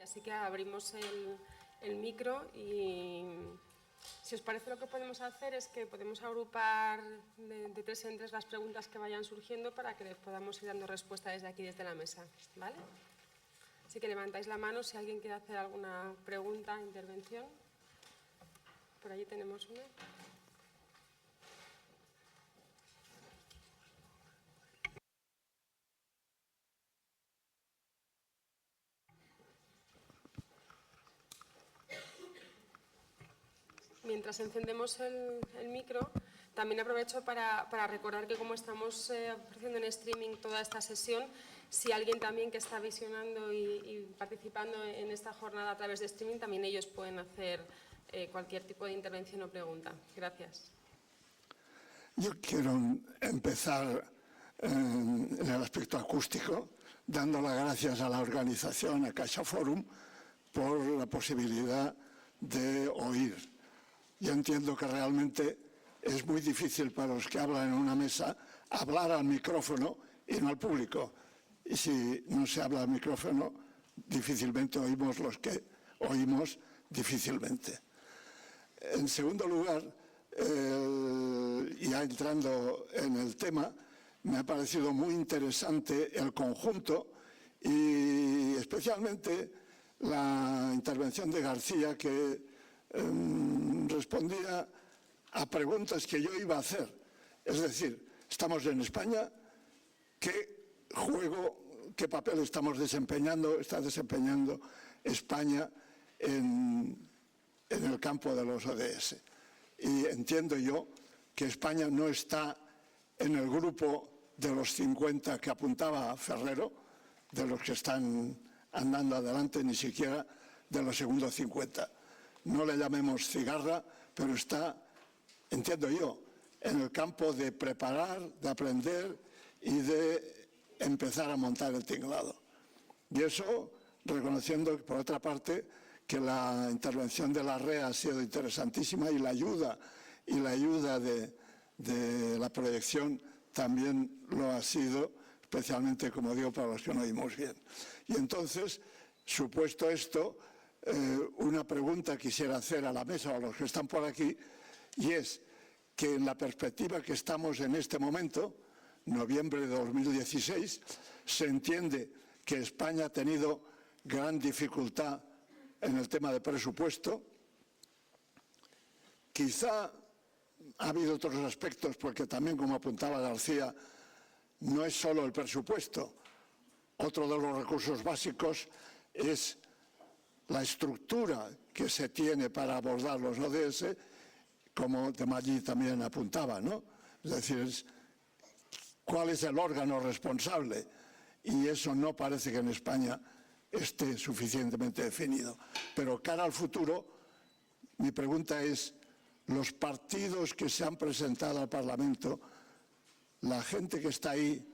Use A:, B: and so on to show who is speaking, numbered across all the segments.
A: así que abrimos el micro y si os parece lo que podemos hacer es que podemos agrupar de 3 en 3 las preguntas que vayan surgiendo para que les podamos ir dando respuesta desde aquí, desde la mesa, ¿vale? Así que levantáis la mano si alguien quiere hacer alguna pregunta, intervención. Por allí tenemos una. Mientras encendemos el micro, también aprovecho para recordar que como estamos ofreciendo en streaming toda esta sesión, si alguien también que está visionando y participando en esta jornada a través de streaming, también ellos pueden hacer cualquier tipo de intervención o pregunta. Gracias.
B: Yo quiero empezar en el aspecto acústico, dando las gracias a la organización, a CaixaForum, por la posibilidad de oír. Yo entiendo que realmente es muy difícil para los que hablan en una mesa hablar al micrófono y no al público. Y si no se habla al micrófono, difícilmente oímos los que oímos difícilmente. En segundo lugar, ya entrando en el tema, me ha parecido muy interesante el conjunto y especialmente la intervención de García, que respondía a preguntas que yo iba a hacer. Es decir, estamos en España, qué papel está desempeñando España en el campo de los ODS. Y entiendo yo que España no está en el grupo de los 50 que apuntaba Ferrero, de los que están andando adelante, ni siquiera de los segundos 50. No le llamemos cigarra, pero está, entiendo yo, en el campo de preparar, de aprender y de empezar a montar el tinglado. Y eso, reconociendo, por otra parte, que la intervención de la REA ha sido interesantísima y la ayuda de la proyección también lo ha sido, especialmente, como digo, para los que no oímos bien. Y entonces, supuesto esto, una pregunta quisiera hacer a la mesa o a los que están por aquí, y es que en la perspectiva que estamos en este momento, noviembre de 2016, se entiende que España ha tenido gran dificultad en el tema de presupuesto. Quizá ha habido otros aspectos, porque también, como apuntaba García, no es solo el presupuesto. Otro de los recursos básicos es la estructura que se tiene para abordar los ODS, como de Maggi también apuntaba, ¿no? Es decir, ¿cuál es el órgano responsable? Y eso no parece que en España esté suficientemente definido. Pero cara al futuro, mi pregunta es, los partidos que se han presentado al Parlamento, la gente que está ahí,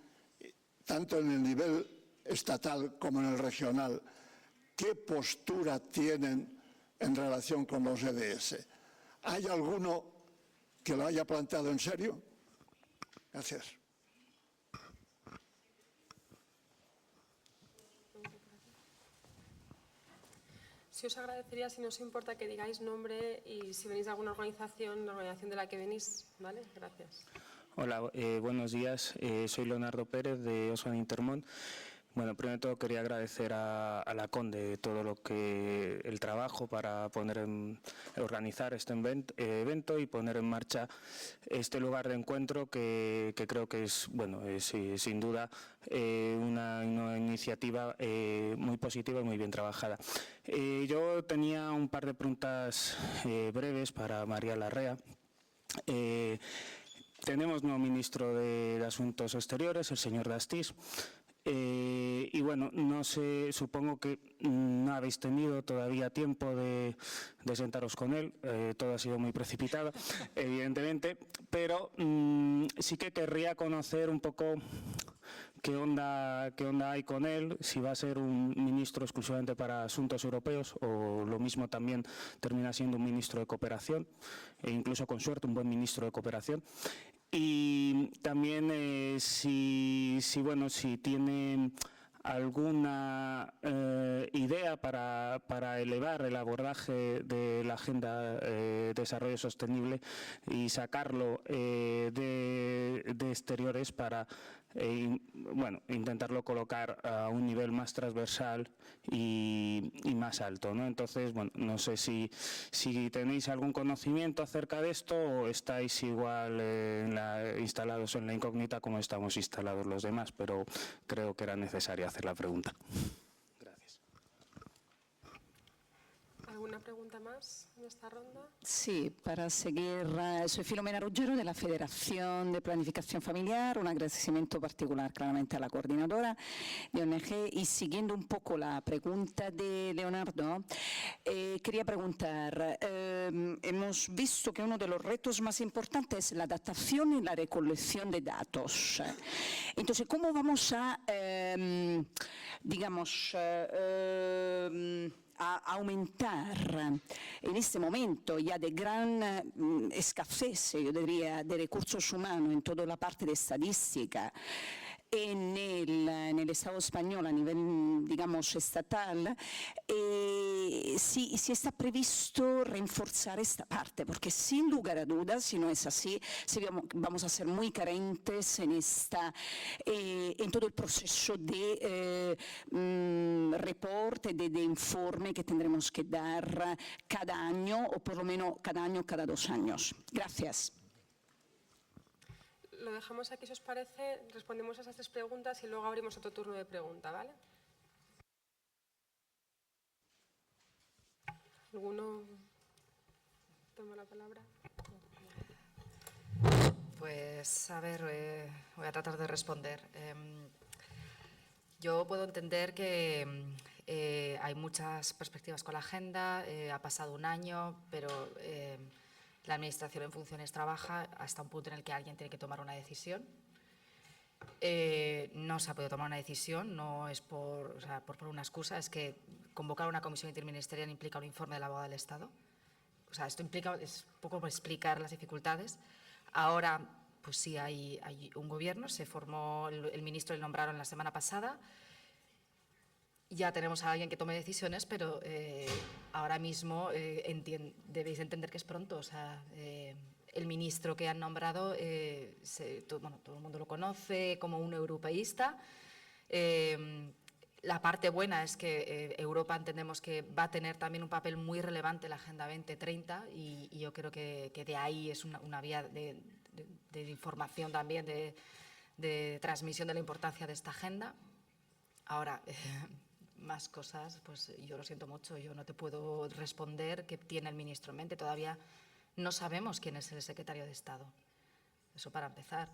B: tanto en el nivel estatal como en el regional, ¿qué postura tienen en relación con los ODS? ¿Hay alguno que lo haya planteado en serio? Gracias.
A: Si os agradecería, si no os importa, que digáis nombre y si venís de alguna organización, la organización de la que venís, ¿vale? Gracias.
C: Hola, buenos días. Soy Leonardo Pérez de Oxfam Intermón. Bueno, primero de todo quería agradecer a la CONDE todo el trabajo para organizar este evento y poner en marcha este lugar de encuentro que creo que es, bueno, sin duda una iniciativa muy positiva y muy bien trabajada. Yo tenía un par de preguntas breves para María Larrea. Tenemos nuevo ministro de Asuntos Exteriores, el señor Dastis. Y bueno, no sé, supongo que no habéis tenido todavía tiempo de sentaros con él, todo ha sido muy precipitado, evidentemente, pero sí que querría conocer un poco qué onda hay con él, si va a ser un ministro exclusivamente para asuntos europeos o lo mismo también termina siendo un ministro de cooperación, e incluso con suerte un buen ministro de cooperación. Y también si tiene alguna idea para elevar el abordaje de la Agenda de Desarrollo Sostenible y sacarlo de exteriores para intentarlo colocar a un nivel más transversal y más alto, ¿no? Entonces, bueno, no sé si tenéis algún conocimiento acerca de esto o estáis igual instalados en la incógnita como estamos instalados los demás, pero creo que era necesario hacer la pregunta. Gracias.
A: ¿Alguna pregunta más en esta ronda?
D: Sí, para seguir, soy Filomena Ruggero de la Federación de Planificación Familiar, un agradecimiento particular claramente a la coordinadora de ONG y siguiendo un poco la pregunta de Leonardo, quería preguntar, hemos visto que uno de los retos más importantes es la adaptación y la recolección de datos. Entonces, ¿cómo vamos a, a aumentar en este momento ya de gran escasez, yo diría, de recursos humanos en toda la parte de estadística en el Estado español a nivel, digamos, estatal, si está previsto reforzar esta parte, porque sin lugar a dudas, si no es así, vamos a ser muy carentes en todo el proceso de reporte, de informe que tendremos que dar cada año, o por lo menos cada año, cada 2 años. Gracias.
A: Lo dejamos aquí, si os parece, respondemos a esas 3 preguntas y luego abrimos otro turno de pregunta, ¿vale? ¿Alguno toma la palabra?
E: Pues, a ver, voy a tratar de responder. Yo puedo entender que hay muchas perspectivas con la agenda, ha pasado un año, pero la Administración en funciones trabaja hasta un punto en el que alguien tiene que tomar una decisión. No se ha podido tomar una decisión, no es por una excusa, es que convocar una comisión interministerial implica un informe del abogado del Estado. O sea, esto implica, es un poco explicar las dificultades. Ahora, pues sí, hay un gobierno, se formó, el ministro le nombraron la semana pasada. Ya tenemos a alguien que tome decisiones, pero ahora mismo debéis entender que es pronto. O sea, el ministro que han nombrado, todo el mundo lo conoce como un europeísta. La parte buena es que Europa entendemos que va a tener también un papel muy relevante en la Agenda 2030 y yo creo que de ahí es una vía de información también, de transmisión de la importancia de esta agenda. Ahora, más cosas, pues yo lo siento mucho, yo no te puedo responder qué tiene el ministro en mente. Todavía no sabemos quién es el secretario de Estado. Eso para empezar.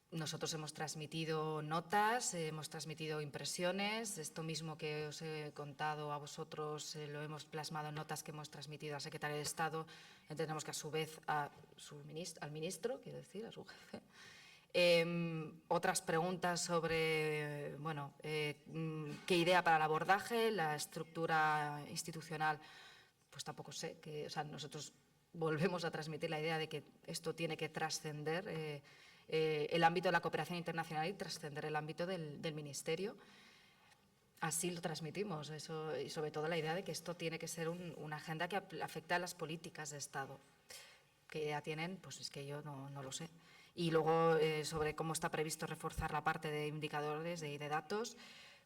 E: Nosotros hemos transmitido notas, hemos transmitido impresiones. Esto mismo que os he contado a vosotros lo hemos plasmado en notas que hemos transmitido al secretario de Estado. Entendemos que a su vez al ministro, quiero decir, a su jefe. Otras preguntas sobre, qué idea para el abordaje, la estructura institucional, pues tampoco sé. Nosotros volvemos a transmitir la idea de que esto tiene que trascender el ámbito de la cooperación internacional y trascender el ámbito del ministerio. Así lo transmitimos, eso, y sobre todo la idea de que esto tiene que ser una agenda que afecta a las políticas de Estado. ¿Qué idea tienen? Pues es que yo no lo sé. Y luego sobre cómo está previsto reforzar la parte de indicadores y de datos.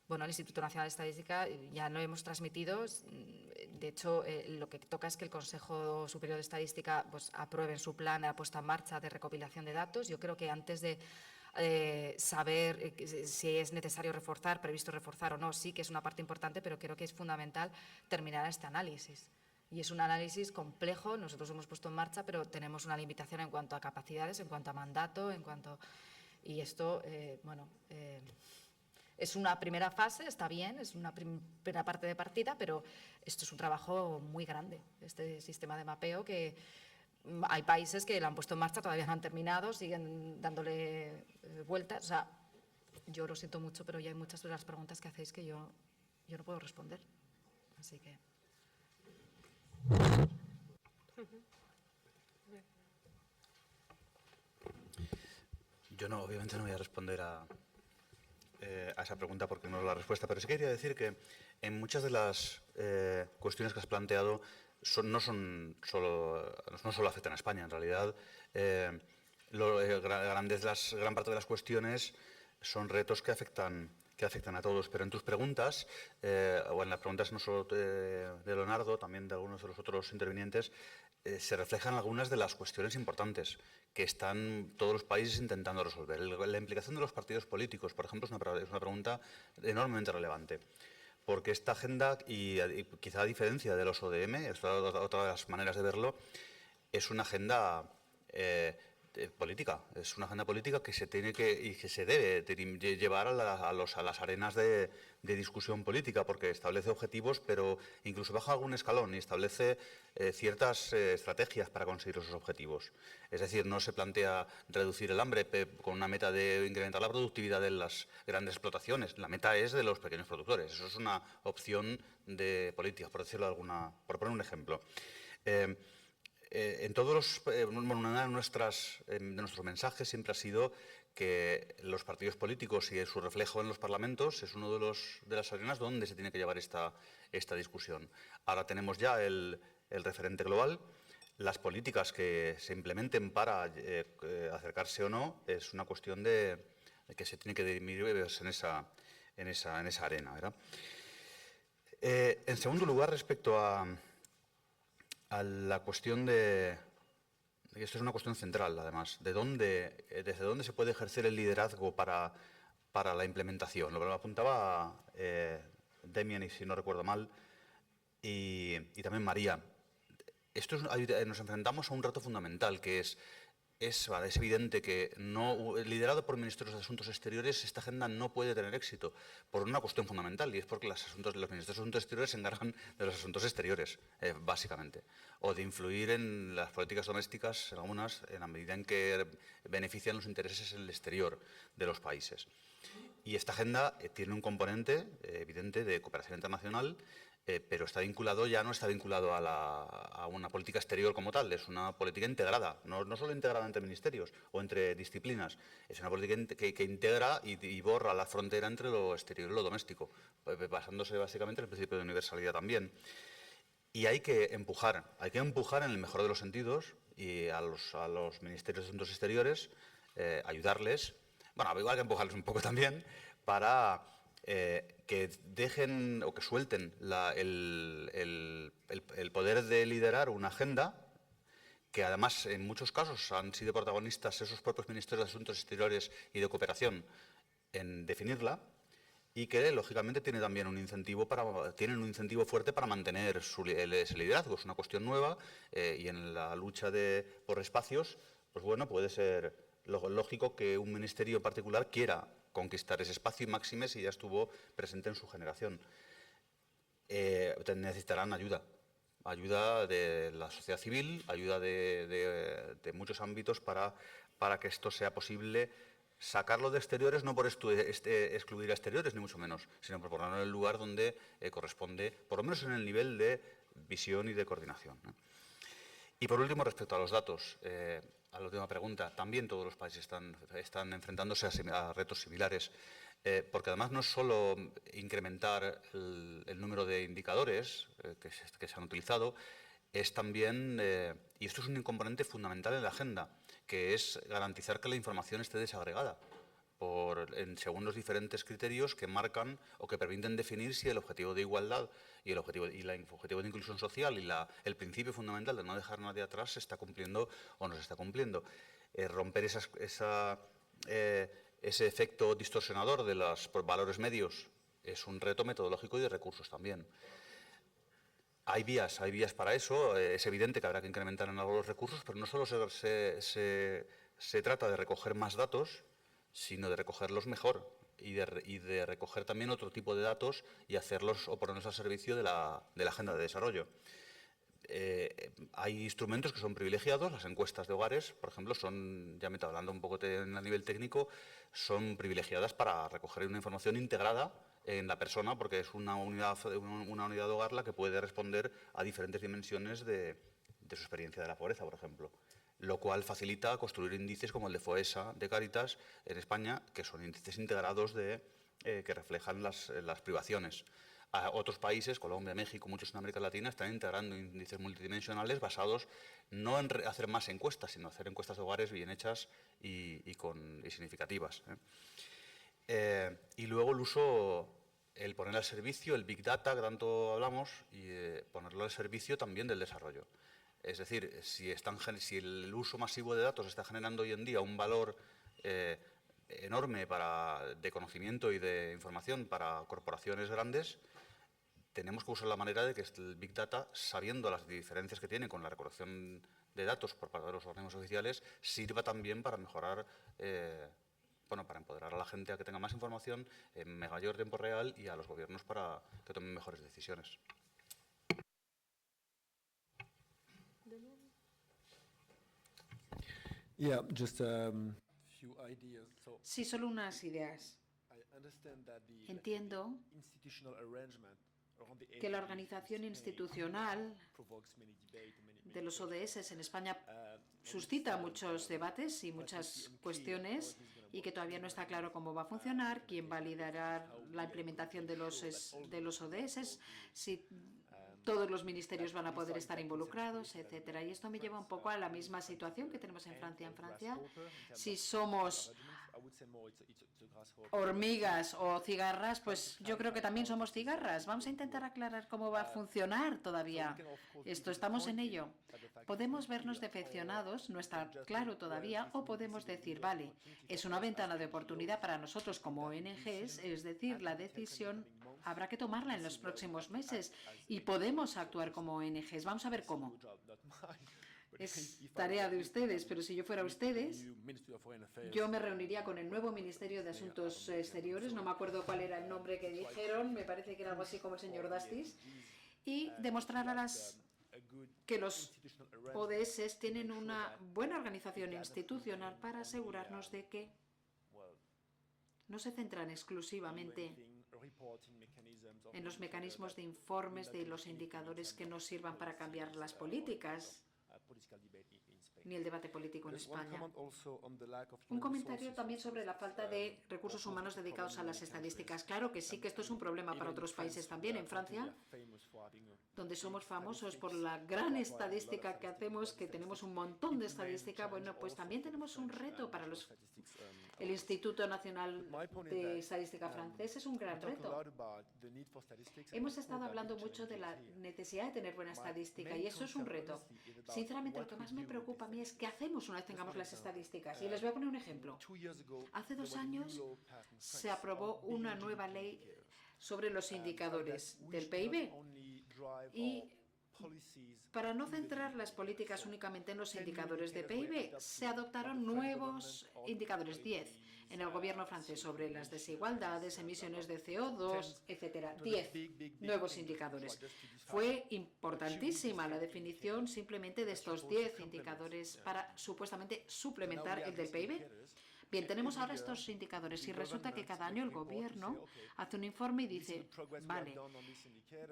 E: Bueno, el Instituto Nacional de Estadística ya lo hemos transmitido. De hecho, lo que toca es que el Consejo Superior de Estadística pues, apruebe su plan de puesta en marcha de recopilación de datos. Yo creo que antes de saber si es necesario previsto reforzar o no, sí que es una parte importante, pero creo que es fundamental terminar este análisis. Y es un análisis complejo, nosotros hemos puesto en marcha, pero tenemos una limitación en cuanto a capacidades, en cuanto a mandato, y esto, es una primera fase, está bien, es una primera parte de partida, pero esto es un trabajo muy grande, este sistema de mapeo que hay países que lo han puesto en marcha, todavía no han terminado, siguen dándole vueltas. O sea, yo lo siento mucho, pero ya hay muchas de las preguntas que hacéis que yo no puedo responder. Así que...
F: Yo obviamente no voy a responder a a esa pregunta porque no es la respuesta, pero sí quería decir que en muchas de las cuestiones que has planteado no solo afectan a España. En realidad, gran parte de las cuestiones son retos que afectan a todos. Pero en tus preguntas, o en las preguntas no solo de Leonardo, también de algunos de los otros intervinientes, se reflejan algunas de las cuestiones importantes que están todos los países intentando resolver. La implicación de los partidos políticos, por ejemplo, es una pregunta enormemente relevante. Porque esta agenda, y quizá a diferencia de los ODM, es otra de las maneras de verlo, es una agenda política. Es una agenda política que se tiene que se debe llevar a las arenas de discusión política, porque establece objetivos, pero incluso baja algún escalón y establece ciertas estrategias para conseguir esos objetivos. Es decir, no se plantea reducir el hambre con una meta de incrementar la productividad de las grandes explotaciones. La meta es de los pequeños productores. Eso es una opción de política, por decirlo por poner un ejemplo. En todos una de nuestros mensajes siempre ha sido que los partidos políticos y su reflejo en los parlamentos es uno de las arenas donde se tiene que llevar esta discusión. Ahora tenemos ya el referente global. Las políticas que se implementen para acercarse o no es una cuestión de que se tiene que dirimir en esa arena, ¿verdad? En segundo lugar, respecto a la cuestión y esto es una cuestión central, además, desde dónde se puede ejercer el liderazgo para la implementación. Lo apuntaba Demian, y si no recuerdo mal, y también María. Nos enfrentamos a un reto fundamental, que es evidente que liderado por ministros de Asuntos Exteriores, esta agenda no puede tener éxito por una cuestión fundamental, y es porque los ministros de Asuntos Exteriores se encargan de los asuntos exteriores, básicamente, o de influir en las políticas domésticas, algunas, en la medida en que benefician los intereses en el exterior de los países. Y esta agenda tiene un componente evidente de cooperación internacional, pero no está vinculado a una política exterior como tal, es una política integrada, no solo integrada entre ministerios o entre disciplinas, es una política que integra y borra la frontera entre lo exterior y lo doméstico, basándose básicamente en el principio de universalidad también. Y hay que empujar en el mejor de los sentidos y a los ministerios de Asuntos Exteriores, ayudarles, bueno, igual que empujarles un poco también, para que dejen o que suelten el poder de liderar una agenda que además en muchos casos han sido protagonistas esos propios ministerios de Asuntos Exteriores y de Cooperación en definirla, y que lógicamente tienen también un incentivo fuerte para mantener ese liderazgo. Es una cuestión nueva y en la lucha por espacios, pues bueno, puede ser lógico que un ministerio en particular quiera conquistar ese espacio, y máxime si ya estuvo presente en su generación. Necesitarán ayuda de la sociedad civil, ayuda de muchos ámbitos para que esto sea posible. Sacarlo de exteriores no por excluir a exteriores, ni mucho menos, sino por ponerlo en el lugar donde corresponde, por lo menos en el nivel de visión y de coordinación, ¿no? Y por último, respecto a los datos, a la última pregunta, también todos los países están enfrentándose a retos similares, porque además no es solo incrementar el número de indicadores que se han utilizado, es también, y esto es un componente fundamental en la agenda, que es garantizar que la información esté desagregada según los diferentes criterios que marcan o que permiten definir si el objetivo de igualdad y el objetivo de inclusión social y el principio fundamental de no dejar a nadie atrás se está cumpliendo o no se está cumpliendo. Romper ese efecto distorsionador de los valores medios es un reto metodológico y de recursos también. Hay vías para eso. Es evidente que habrá que incrementar en algo los recursos, pero no solo se trata de recoger más datos, sino de recogerlos mejor y de recoger también otro tipo de datos y hacerlos o ponerlos al servicio de la agenda de desarrollo. Hay instrumentos que son privilegiados. Las encuestas de hogares, por ejemplo, ya me está hablando un poco a nivel técnico, son privilegiadas para recoger una información integrada en la persona, porque es una unidad de hogar la que puede responder a diferentes dimensiones de su experiencia de la pobreza, por ejemplo. Lo cual facilita construir índices como el de FOESA, de Cáritas, en España, que son índices integrados de que reflejan las privaciones. A otros países, Colombia, México, muchos en América Latina, están integrando índices multidimensionales basados no en hacer más encuestas, sino hacer encuestas de hogares bien hechas y significativas. Y luego el poner al servicio, el Big Data, que tanto hablamos, y ponerlo al servicio también del desarrollo. Es decir, si el uso masivo de datos está generando hoy en día un valor enorme de conocimiento y de información para corporaciones grandes, tenemos que buscar la manera de que el Big Data, sabiendo las diferencias que tiene con la recolección de datos por parte de los organismos oficiales, sirva también para mejorar, para empoderar a la gente a que tenga más información en mayor tiempo real y a los gobiernos para que tomen mejores decisiones.
G: Yeah, just few ideas. So
H: Sí, solo unas ideas.
G: I understand that the
H: Entiendo
G: institutional arrangement around the
H: que la
G: NGOs
H: organización
G: in Spain
H: institucional
G: provokes many debate,
H: de los ODS en España suscita muchos debates y muchas cuestiones y que todavía no está claro cómo va a funcionar, quién va a liderar la implementación de los ODS, si todos los ministerios van a poder estar involucrados, etcétera. Y esto me lleva un poco a la misma situación que tenemos en Francia. En Francia, si somos hormigas o cigarras, pues yo creo que también somos cigarras. Vamos a intentar aclarar cómo va a funcionar todavía esto. Estamos en ello. Podemos vernos decepcionados, no está claro todavía, o podemos decir, vale, es una ventana de oportunidad para nosotros como ONGs, es decir, la decisión habrá que tomarla en los próximos meses y podemos actuar como ONGs. Vamos a ver cómo. Es tarea de ustedes, pero si yo fuera ustedes, yo me reuniría con el nuevo Ministerio de Asuntos Exteriores, no me acuerdo cuál era el nombre que dijeron, me parece que era algo así como el señor Dastis, y demostrar que los ODS tienen una buena organización institucional para asegurarnos de que no se centran exclusivamente en los mecanismos de informes de los indicadores que nos sirvan para cambiar las políticas ni el debate político en España. Un comentario también sobre la falta de recursos humanos dedicados a las estadísticas. Claro que sí, que esto es un problema para otros países también. En Francia, donde somos famosos por la gran estadística que hacemos, que tenemos un montón de estadística, bueno, pues también tenemos un reto para el Instituto Nacional de Estadística francés. Es un gran reto. Hemos estado hablando mucho de la necesidad de tener buena estadística y eso es un reto. Sinceramente, lo que más me preocupa a mí es qué hacemos una vez tengamos las estadísticas. Y les voy a poner un ejemplo. Hace 2 años se aprobó una nueva ley sobre los indicadores del PIB y para no centrar las políticas únicamente en los indicadores de PIB, se adoptaron nuevos indicadores, 10, en el gobierno francés sobre las desigualdades, emisiones de CO2, etcétera. 10 nuevos indicadores. Fue importantísima la definición simplemente de estos 10 indicadores para supuestamente suplementar el del PIB. Bien, tenemos ahora estos indicadores y resulta que cada año el gobierno hace un informe y dice, vale,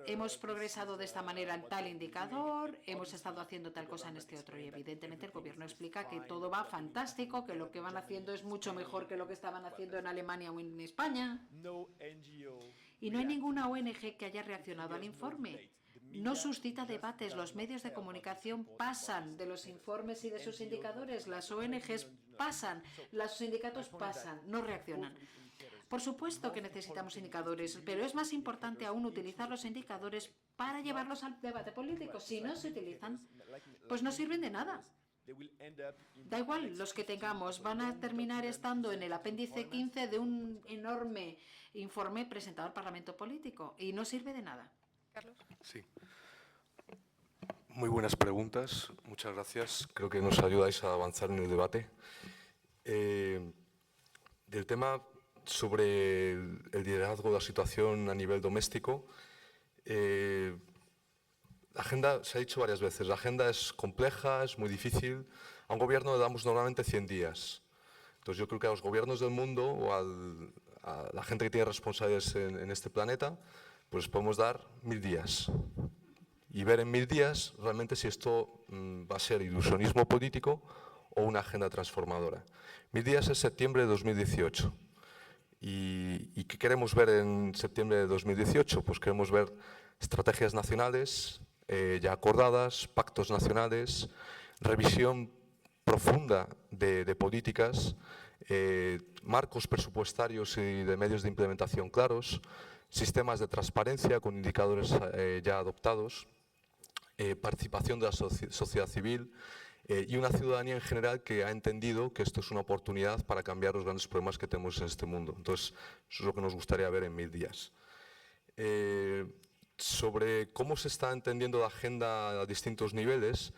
H: hemos progresado de esta manera en tal indicador, hemos estado haciendo tal cosa en este otro y evidentemente el gobierno explica que todo va fantástico, que lo que van haciendo es mucho mejor que lo que estaban haciendo en Alemania o en España. Y no hay ninguna ONG que haya reaccionado al informe. No suscita debates, los medios de comunicación pasan de los informes y de sus indicadores, las ONGs pasan, los sindicatos pasan, no reaccionan. Por supuesto que necesitamos indicadores, pero es más importante aún utilizar los indicadores para llevarlos al debate político. Si no se utilizan, pues no sirven de nada. Da igual, los que tengamos van a terminar estando en el apéndice 15 de un enorme informe presentado al Parlamento Político y no sirve de nada.
A: Carlos.
I: Sí. Muy buenas preguntas, muchas gracias. Creo que nos ayudáis a avanzar en el debate. Del tema sobre el liderazgo de la situación a nivel doméstico, la agenda, se ha dicho varias veces, la agenda es compleja, es muy difícil. A un gobierno le damos normalmente 100 días. Entonces yo creo que a los gobiernos del mundo o a la gente que tiene responsabilidades en este planeta, pues podemos dar 1000 días y ver en 1000 días realmente si esto va a ser ilusionismo político o una agenda transformadora. 1000 días es septiembre de 2018 ¿Y qué queremos ver en septiembre de 2018? Pues queremos ver estrategias nacionales ya acordadas, pactos nacionales, revisión profunda de políticas, marcos presupuestarios y de medios de implementación claros, sistemas de transparencia con indicadores ya adoptados, participación de la sociedad civil y una ciudadanía en general que ha entendido que esto es una oportunidad para cambiar los grandes problemas que tenemos en este mundo. Entonces, eso es lo que nos gustaría ver en 1000 días. Sobre cómo se está entendiendo la agenda a distintos niveles,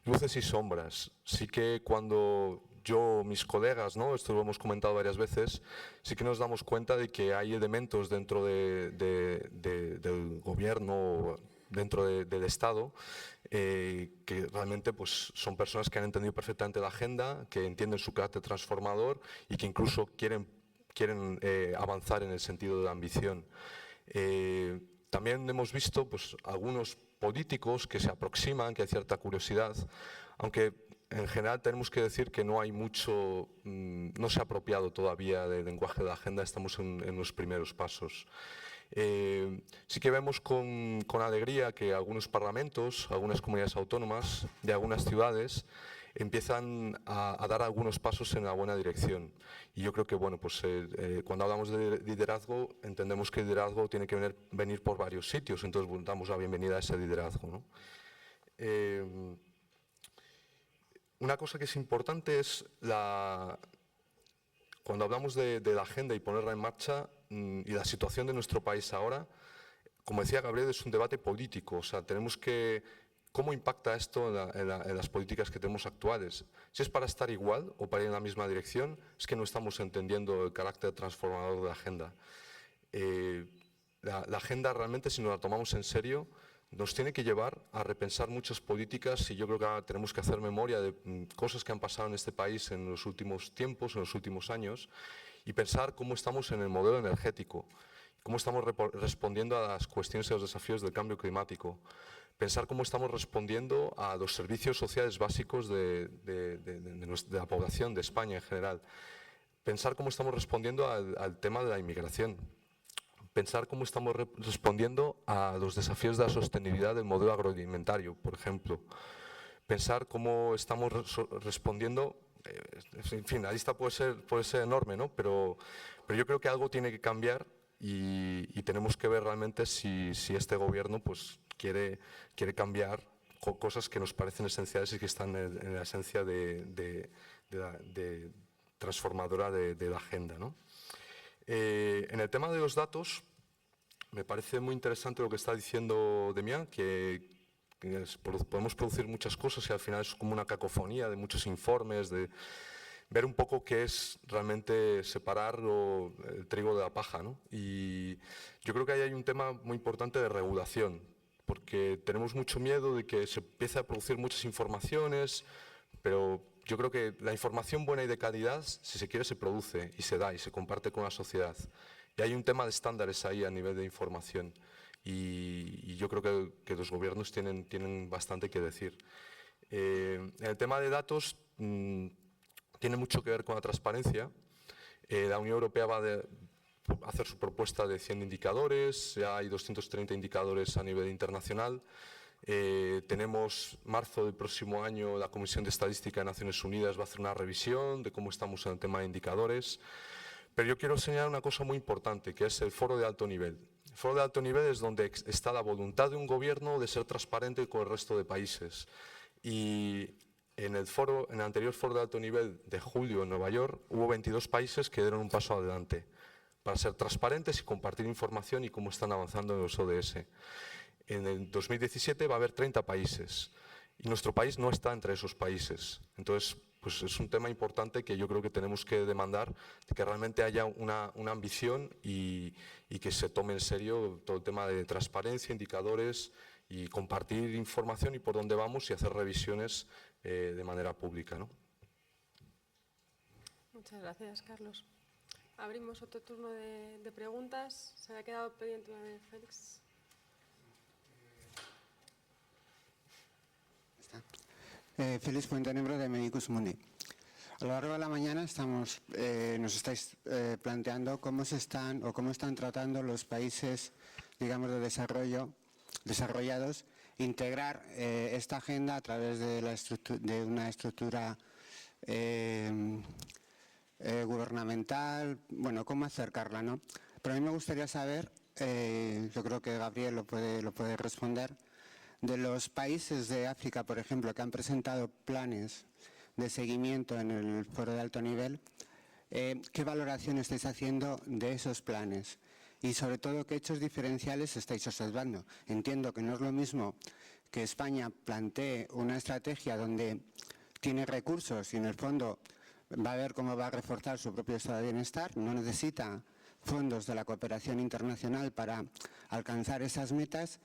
I: luces y sombras. Sí que cuando yo, mis colegas, ¿no? Esto lo hemos comentado varias veces, sí que nos damos cuenta de que hay elementos dentro del gobierno, dentro del Estado, que realmente pues, son personas que han entendido perfectamente la agenda, que entienden su carácter transformador y que incluso quieren avanzar en el sentido de la ambición. También hemos visto pues, algunos políticos que se aproximan, que hay cierta curiosidad, aunque en general tenemos que decir que no hay mucho, no se ha apropiado todavía del lenguaje de la agenda, estamos en los primeros pasos. Sí que vemos con alegría que algunos parlamentos, algunas comunidades autónomas de algunas ciudades empiezan a dar algunos pasos en la buena dirección. Y yo creo que bueno, pues, cuando hablamos de liderazgo, entendemos que el liderazgo tiene que venir por varios sitios, entonces damos la bienvenida a ese liderazgo, ¿no? Una cosa que es importante es cuando hablamos de la agenda y ponerla en marcha y la situación de nuestro país ahora, como decía Gabriel, es un debate político, o sea, tenemos que ¿cómo impacta esto en las políticas que tenemos actuales? Si es para estar igual o para ir en la misma dirección, es que no estamos entendiendo el carácter transformador de la agenda. La agenda realmente, si nos la tomamos en serio, nos tiene que llevar a repensar muchas políticas y yo creo que ahora tenemos que hacer memoria de cosas que han pasado en este país en los últimos tiempos, en los últimos años, y pensar cómo estamos en el modelo energético, cómo estamos respondiendo a las cuestiones y a los desafíos del cambio climático. Pensar cómo estamos respondiendo a los servicios sociales básicos de la población de España en general. Pensar cómo estamos respondiendo al tema de la inmigración. Pensar cómo estamos respondiendo a los desafíos de la sostenibilidad del modelo agroalimentario, por ejemplo. Pensar cómo estamos respondiendo, en fin, la lista puede ser enorme, ¿no? Pero yo creo que algo tiene que cambiar y tenemos que ver realmente si este gobierno pues, quiere cambiar cosas que nos parecen esenciales y que están en la esencia de transformadora de la agenda, ¿no? En el tema de los datos, me parece muy interesante lo que está diciendo Demián, que podemos producir muchas cosas y al final es como una cacofonía de muchos informes, de ver un poco qué es realmente separar el trigo de la paja, ¿no? Y yo creo que ahí hay un tema muy importante de regulación, porque tenemos mucho miedo de que se empiece a producir muchas informaciones, pero yo creo que la información buena y de calidad, si se quiere, se produce y se da y se comparte con la sociedad. Y hay un tema de estándares ahí a nivel de información y yo creo que los gobiernos tienen bastante que decir. En el tema de datos tiene mucho que ver con la transparencia. La Unión Europea va a hacer su propuesta de 100 indicadores, ya hay 230 indicadores a nivel internacional. Tenemos marzo del próximo año, la Comisión de Estadística de Naciones Unidas va a hacer una revisión de cómo estamos en el tema de indicadores. Pero yo quiero señalar una cosa muy importante, que es el foro de alto nivel. El foro de alto nivel es donde está la voluntad de un gobierno de ser transparente con el resto de países. Y en el anterior foro de alto nivel de julio en Nueva York, hubo 22 países que dieron un paso adelante para ser transparentes y compartir información y cómo están avanzando en los ODS. En el 2017 va a haber 30 países y nuestro país no está entre esos países. Entonces, pues es un tema importante que yo creo que tenemos que demandar, que realmente haya una ambición y que se tome en serio todo el tema de transparencia, indicadores y compartir información y por dónde vamos y hacer revisiones de manera pública, ¿no?
A: Muchas gracias, Carlos. Abrimos otro turno de preguntas. Se había quedado pendiente una de Félix.
J: Félix Fuentenebro de Medicus Mundi. A lo largo de la mañana nos estáis planteando cómo están tratando los países, digamos, de desarrollo, desarrollados, integrar esta agenda a través de una estructura gubernamental, bueno, cómo acercarla, ¿no? Pero a mí me gustaría saber, yo creo que Gabriel lo puede responder, de los países de África, por ejemplo, que han presentado planes de seguimiento en el foro de alto nivel, ¿qué valoración estáis haciendo de esos planes? Y sobre todo, ¿qué hechos diferenciales estáis observando? Entiendo que no es lo mismo que España plantee una estrategia donde tiene recursos y en el fondo va a ver cómo va a reforzar su propio estado de bienestar, no necesita fondos de la cooperación internacional para alcanzar esas metas,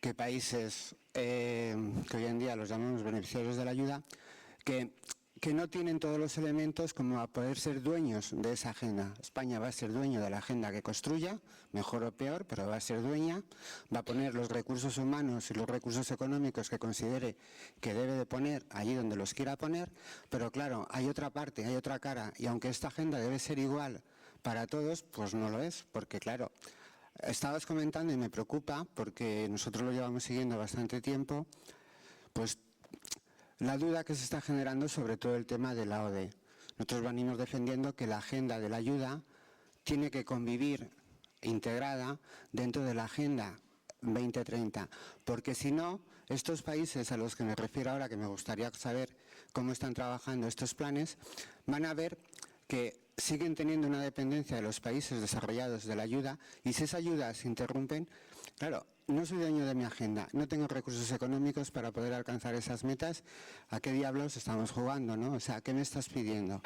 J: que países que hoy en día los llamamos beneficiarios de la ayuda, que no tienen todos los elementos como a poder ser dueños de esa agenda. España va a ser dueño de la agenda que construya, mejor o peor, pero va a ser dueña, va a poner los recursos humanos y los recursos económicos que considere que debe de poner allí donde los quiera poner, pero claro, hay otra parte, hay otra cara, y aunque esta agenda debe ser igual para todos, pues no lo es, porque claro, estabas comentando y me preocupa, porque nosotros lo llevamos siguiendo bastante tiempo, pues la duda que se está generando sobre todo el tema de la ODE. Nosotros venimos defendiendo que la agenda de la ayuda tiene que convivir integrada dentro de la Agenda 2030, porque si no, estos países a los que me refiero ahora, que me gustaría saber cómo están trabajando estos planes, van a ver que siguen teniendo una dependencia de los países desarrollados de la ayuda, y si esa ayuda se interrumpen, claro, no soy dueño de mi agenda, no tengo recursos económicos para poder alcanzar esas metas, ¿a qué diablos estamos jugando, no? O sea, ¿qué me estás pidiendo?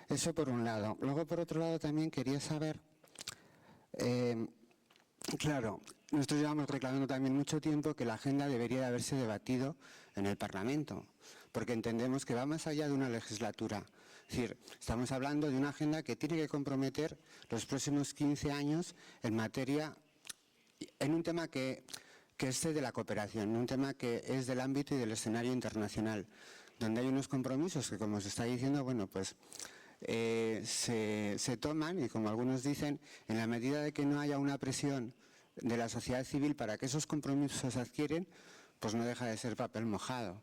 J: Eso por un lado. Luego, por otro lado, también quería saber, claro, nosotros llevamos reclamando también mucho tiempo que la agenda debería de haberse debatido en el Parlamento, porque entendemos que va más allá de una legislatura. Es decir, estamos hablando de una agenda que tiene que comprometer los próximos 15 años en materia, en un tema que es de la cooperación, un tema que es del ámbito y del escenario internacional, donde hay unos compromisos que, como se está diciendo, bueno, pues se toman, y como algunos dicen, en la medida de que no haya una presión de la sociedad civil para que esos compromisos se adquieren, pues no deja de ser papel mojado.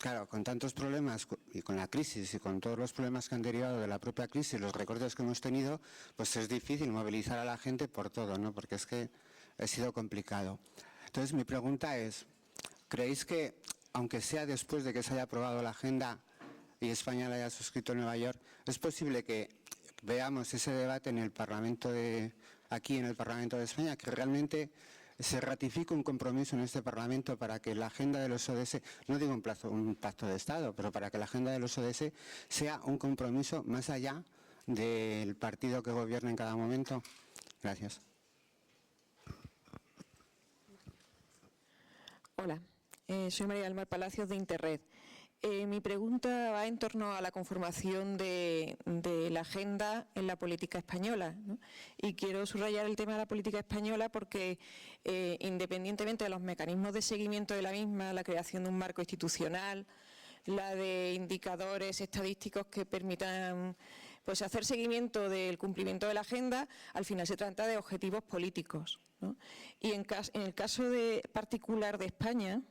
J: Claro, con tantos problemas y con la crisis y con todos los problemas que han derivado de la propia crisis, los recortes que hemos tenido, pues es difícil movilizar a la gente por todo, ¿no? Porque es que ha sido complicado. Entonces, mi pregunta es, ¿creéis que, aunque sea después de que se haya aprobado la agenda y España la haya suscrito en Nueva York, es posible que veamos ese debate en el Parlamento aquí en el Parlamento de España, que realmente se ratifique un compromiso en este Parlamento para que la agenda de los ODS, no digo un pacto de Estado, pero para que la agenda de los ODS sea un compromiso más allá del partido que gobierna en cada momento? Gracias.
K: Hola, soy María del Mar Palacios de Interred. Mi pregunta va en torno a la conformación de la agenda en la política española, ¿no? Y quiero subrayar el tema de la política española porque, independientemente de los mecanismos de seguimiento de la misma, la creación de un marco institucional, la de indicadores estadísticos que permitan pues hacer seguimiento del cumplimiento de la agenda, al final se trata de objetivos políticos, ¿no? Y en el caso particular de España,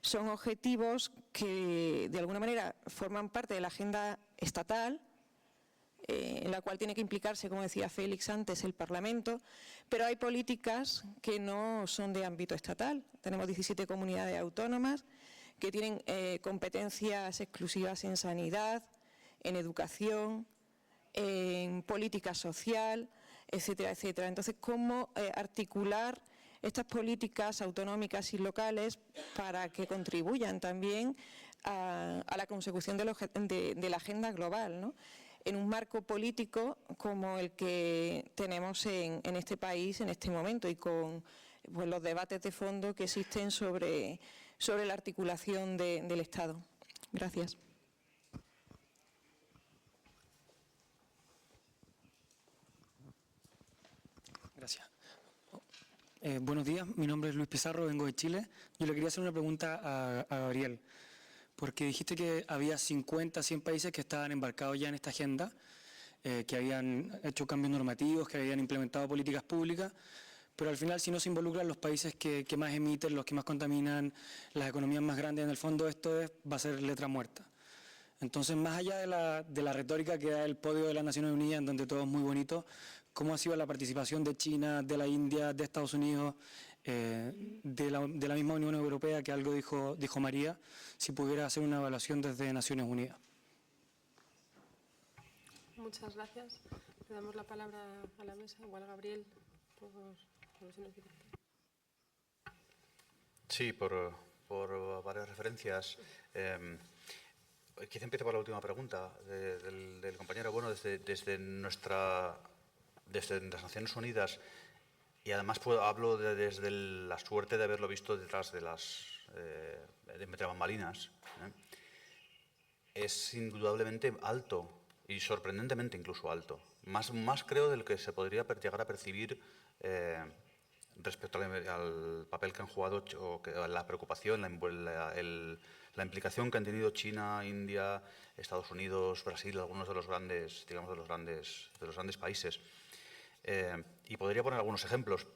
K: son objetivos que de alguna manera forman parte de la agenda estatal, en la cual tiene que implicarse, como decía Félix antes, el Parlamento, pero hay políticas que no son de ámbito estatal. Tenemos 17 comunidades autónomas que tienen competencias exclusivas en sanidad, en educación, en política social, etcétera, etcétera. Entonces, ¿cómo articular estas políticas autonómicas y locales para que contribuyan también a la consecución de la agenda global, ¿no? En un marco político como el que tenemos en este país en este momento y con pues, los debates de fondo que existen sobre la articulación del Estado? Gracias.
L: Gracias. Buenos días, mi nombre es Luis Pizarro, vengo de Chile. Yo le quería hacer una pregunta a Gabriel. porque dijiste que había 50, 100 países que estaban embarcados ya en esta agenda, que habían hecho cambios normativos, que habían implementado políticas públicas, pero al final si no se involucran los países que más emiten, los que más contaminan, las economías más grandes, en el fondo esto va a ser letra muerta. Entonces, más allá de la retórica que da el podio de las Naciones Unidas, en donde todo es muy bonito, ¿cómo ha sido la participación de China, de la India, de Estados Unidos, de la misma Unión Europea, que algo dijo María, si pudiera hacer una evaluación desde Naciones Unidas?
A: Muchas gracias. Le damos la palabra a la mesa, igual Gabriel, por alusiones directas.
F: Sí, por varias referencias. Quizá empiece por la última pregunta del compañero. Bueno, desde las Naciones Unidas, y además hablo desde la suerte de haberlo visto detrás de entre bambalinas, es indudablemente alto y sorprendentemente incluso alto. Más creo del que se podría llegar a percibir respecto al papel que han jugado, o la preocupación, la implicación que han tenido China, India, Estados Unidos, Brasil, algunos de los grandes, digamos, de los grandes países. Y podría poner algunos ejemplos.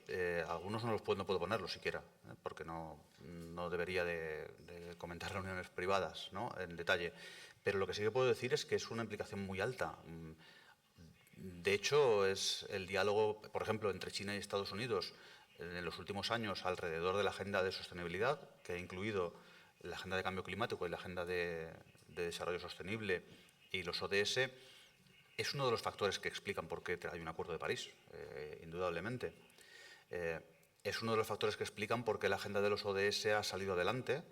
F: Algunos no puedo ponerlos siquiera, porque no debería de comentar reuniones privadas, ¿no?, en detalle. Pero lo que sí que puedo decir es que es una implicación muy alta. De hecho, es el diálogo, por ejemplo, entre China y Estados Unidos en los últimos años alrededor de la agenda de sostenibilidad, que ha incluido la agenda de cambio climático y la agenda de desarrollo sostenible y los ODS, es uno de los factores que explican por qué hay un acuerdo de París, indudablemente. Es uno de los factores que explican por qué la agenda de los ODS ha salido adelante.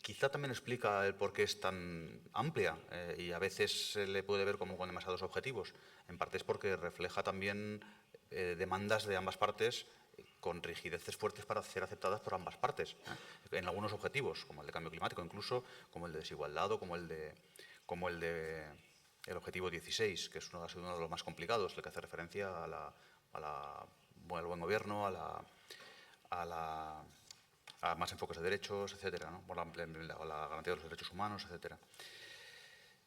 F: Quizá también explica el por qué es tan amplia y a veces se le puede ver como con demasiados objetivos. En parte es porque refleja también demandas de ambas partes con rigideces fuertes para ser aceptadas por ambas partes, en algunos objetivos, como el de cambio climático, incluso como el de desigualdad o como el de el objetivo 16, que es uno de los más complicados, el que hace referencia al buen gobierno, a más enfoques de derechos, etcétera, ¿no?, o la garantía de los derechos humanos, etcétera.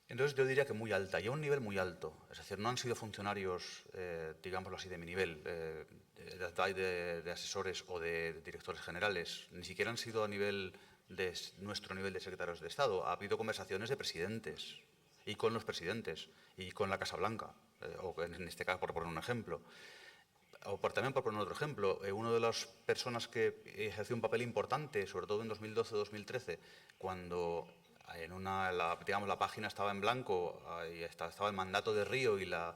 F: Entonces yo diría que muy alta, y a un nivel muy alto. Es decir, no han sido funcionarios, digámoslo así, de mi nivel, de asesores o de directores generales, ni siquiera han sido a nivel de nuestro nivel de secretarios de Estado. Ha habido conversaciones de presidentes, y con los presidentes, y con la Casa Blanca, o en este caso, por poner un ejemplo. O también por poner otro ejemplo, una de las personas que ejerció un papel importante, sobre todo en 2012-2013, cuando la página estaba en blanco y estaba el mandato de Río y la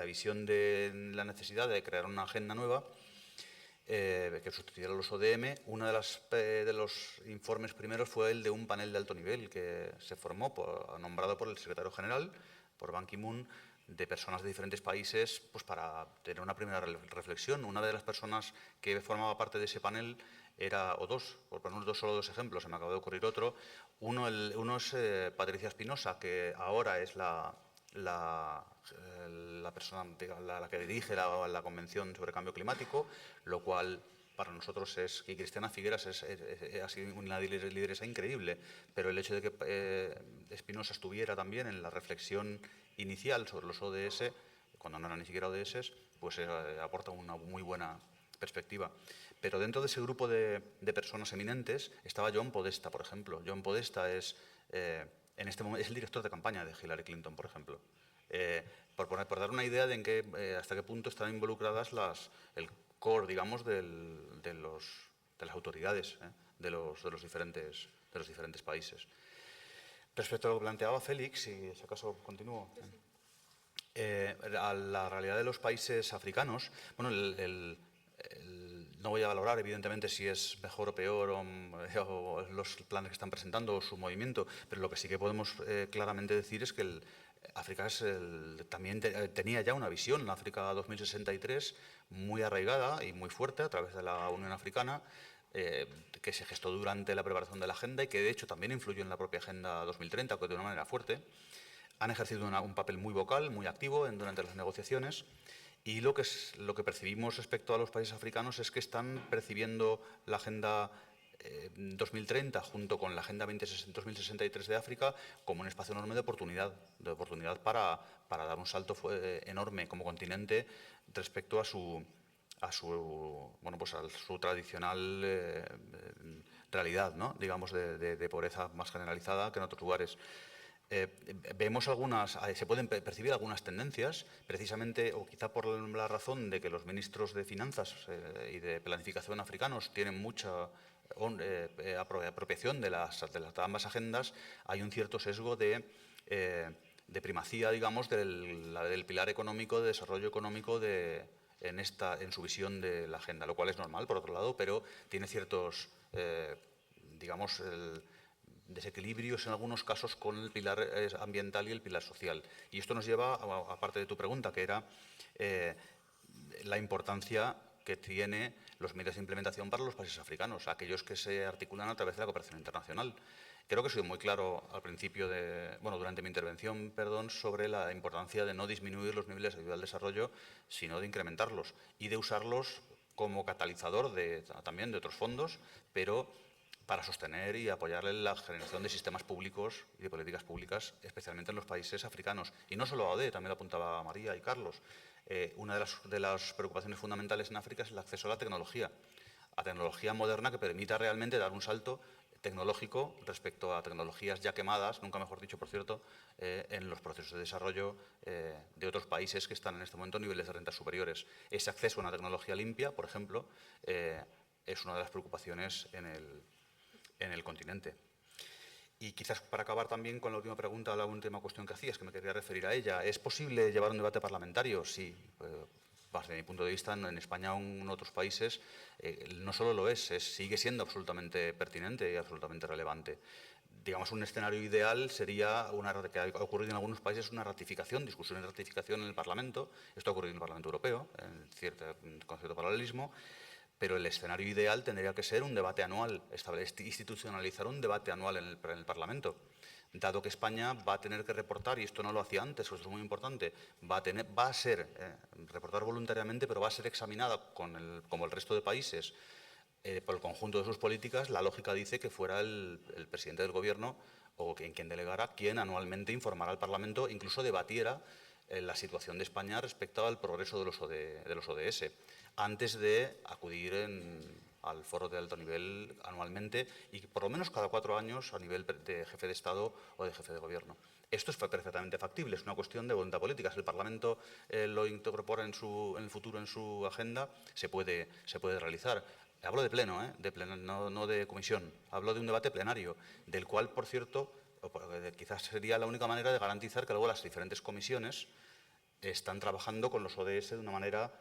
F: visión de la necesidad de crear una agenda nueva que sustituyera los ODM, uno de los informes primeros fue el de un panel de alto nivel que se formó, nombrado por el secretario general, por Ban Ki-moon, de personas de diferentes países, pues para tener una primera reflexión. Una de las personas que formaba parte de ese panel era, o dos, por poner solo dos ejemplos, se me acaba de ocurrir otro. Uno es Patricia Espinosa, que ahora es la persona la que dirige la Convención sobre Cambio Climático, lo cual para nosotros y Cristina Figueras ha sido una lideresa increíble, pero el hecho de que Espinosa estuviera también en la reflexión inicial sobre los ODS, cuando no eran ni siquiera ODS, pues aporta una muy buena perspectiva. Pero dentro de ese grupo de personas eminentes estaba John Podesta, por ejemplo. John Podesta en este momento es el director de campaña de Hillary Clinton, por ejemplo. Por dar una idea de hasta qué punto están involucradas el core, digamos, de las autoridades de los diferentes países. Respecto a lo que planteaba Félix, y si acaso continúo, a la realidad de los países africanos, bueno, no voy a valorar, evidentemente, si es mejor o peor o los planes que están presentando o su movimiento, pero lo que sí que podemos claramente decir es que África también tenía ya una visión, la África 2063, muy arraigada y muy fuerte a través de la Unión Africana, que se gestó durante la preparación de la agenda y que de hecho también influyó en la propia Agenda 2030, de una manera fuerte. Han ejercido un papel muy vocal, muy activo durante las negociaciones, y lo que percibimos respecto a los países africanos es que están percibiendo la agenda 2030 junto con la Agenda 2063 de África como un espacio enorme de oportunidad para dar un salto enorme como continente respecto a su tradicional realidad, ¿no? Digamos, de pobreza más generalizada que en otros lugares. Vemos se pueden percibir algunas tendencias, precisamente, o quizá por la razón de que los ministros de Finanzas y de Planificación africanos tienen mucha apropiación de ambas agendas. Hay un cierto sesgo de primacía, digamos, del pilar económico, de desarrollo económico en su visión de la agenda, lo cual es normal, por otro lado, pero tiene ciertos, digamos, desequilibrios en algunos casos con el pilar ambiental y el pilar social. Y esto nos lleva, aparte de tu pregunta, que era la importancia que tiene los medios de implementación para los países africanos, aquellos que se articulan a través de la cooperación internacional. Creo que he sido muy claro al principio durante mi intervención, sobre la importancia de no disminuir los niveles de ayuda al desarrollo, sino de incrementarlos y de usarlos como catalizador también de otros fondos, pero para sostener y apoyar la generación de sistemas públicos y de políticas públicas, especialmente en los países africanos. Y no solo AOD, también lo apuntaba María y Carlos. Una de las preocupaciones fundamentales en África es el acceso a la tecnología moderna que permita realmente dar un salto tecnológico respecto a tecnologías ya quemadas, nunca mejor dicho, por cierto, en los procesos de desarrollo de otros países que están en este momento a niveles de rentas superiores. Ese acceso a una tecnología limpia, por ejemplo, es una de las preocupaciones en el continente. Y quizás para acabar también con la última pregunta, la última cuestión que hacías, que me quería referir a ella. ¿Es posible llevar un debate parlamentario? Sí. Desde mi punto de vista, en España o en otros países, no solo lo sigue siendo absolutamente pertinente y absolutamente relevante. Digamos, un escenario ideal sería, que ha ocurrido en algunos países, discusión y ratificación en el Parlamento. Esto ha ocurrido en el Parlamento Europeo, con cierto paralelismo. Pero el escenario ideal tendría que ser un debate anual, institucionalizar un debate anual en el Parlamento. Dado que España va a tener que reportar, y esto no lo hacía antes, esto es muy importante, va a ser reportar voluntariamente, pero va a ser examinada como el resto de países por el conjunto de sus políticas. La lógica dice que fuera el presidente del Gobierno o quien delegara quien anualmente informara al Parlamento, incluso debatiera la situación de España respecto al progreso de los ODS, antes de acudir al foro de alto nivel anualmente y por lo menos cada 4 años a nivel de jefe de Estado o de jefe de Gobierno. Esto es perfectamente factible, es una cuestión de voluntad política. Si el Parlamento lo incorpora en el futuro en su agenda, se puede realizar. Hablo de pleno, no de comisión. Hablo de un debate plenario, del cual, por cierto, quizás sería la única manera de garantizar que luego las diferentes comisiones están trabajando con los ODS de una manera,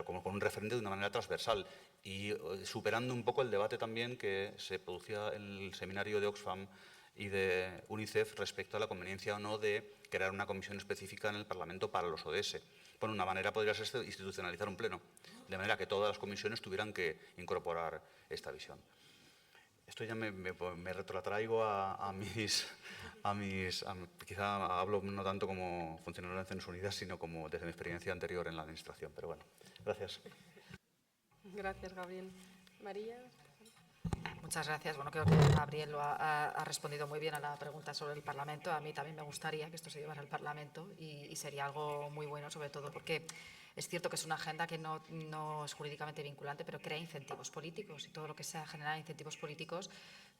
F: con un referente de una manera transversal y superando un poco el debate también que se producía en el seminario de Oxfam y de UNICEF respecto a la conveniencia o no de crear una comisión específica en el Parlamento para los ODS. Bueno, una manera podría ser institucionalizar un pleno, de manera que todas las comisiones tuvieran que incorporar esta visión. Esto ya me retrotraigo quizá hablo no tanto como funcionario de Naciones Unidas, sino como desde mi experiencia anterior en la Administración. Pero bueno, gracias.
A: Gracias, Gabriel. María.
E: Muchas gracias. Bueno, creo que Gabriel ha respondido muy bien a la pregunta sobre el Parlamento. A mí también me gustaría que esto se llevara al Parlamento y sería algo muy bueno, sobre todo porque es cierto que es una agenda que no es jurídicamente vinculante, pero crea incentivos políticos y todo lo que sea generar incentivos políticos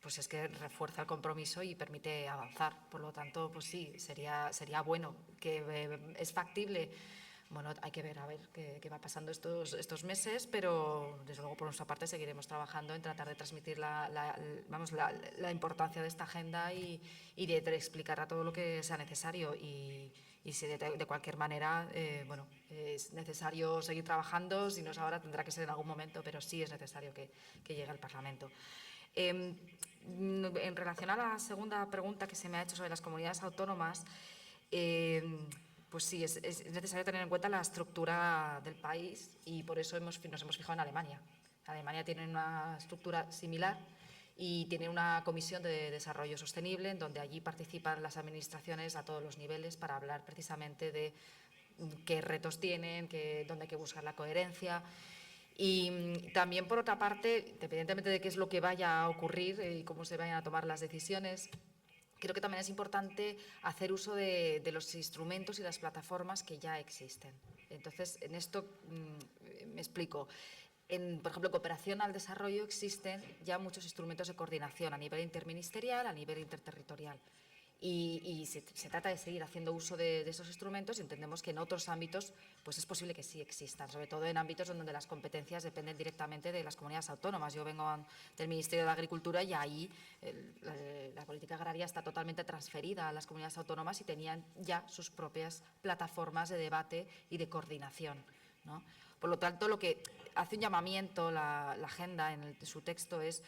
E: pues es que refuerza el compromiso y permite avanzar. Por lo tanto, pues sí, sería bueno, que es factible. Bueno, hay que ver a ver qué va pasando estos meses, pero desde luego por nuestra parte seguiremos trabajando en tratar de transmitir la importancia de esta agenda y de explicar todo lo que sea necesario. Y si de cualquier manera, bueno, es necesario seguir trabajando, si no es ahora tendrá que ser en algún momento, pero sí es necesario que llegue al Parlamento. En relación a la segunda pregunta que se me ha hecho sobre las comunidades autónomas, pues sí, es necesario tener en cuenta la estructura del país y por eso nos hemos fijado en Alemania. Alemania tiene una estructura similar y tiene una comisión de desarrollo sostenible en donde allí participan las administraciones a todos los niveles para hablar precisamente de qué retos tienen, dónde hay que buscar la coherencia. Y también, por otra parte, independientemente de qué es lo que vaya a ocurrir y cómo se vayan a tomar las decisiones, creo que también es importante hacer uso de los instrumentos y las plataformas que ya existen. Entonces, en esto me explico. Por ejemplo, en cooperación al desarrollo existen ya muchos instrumentos de coordinación a nivel interministerial, a nivel interterritorial. Y se trata de seguir haciendo uso de esos instrumentos y entendemos que en otros ámbitos pues es posible que sí existan, sobre todo en ámbitos donde las competencias dependen directamente de las comunidades autónomas. Yo vengo del Ministerio de Agricultura y ahí la política agraria está totalmente transferida a las comunidades autónomas y tenían ya sus propias plataformas de debate y de coordinación, ¿no? Por lo tanto, lo que hace un llamamiento la agenda en su texto es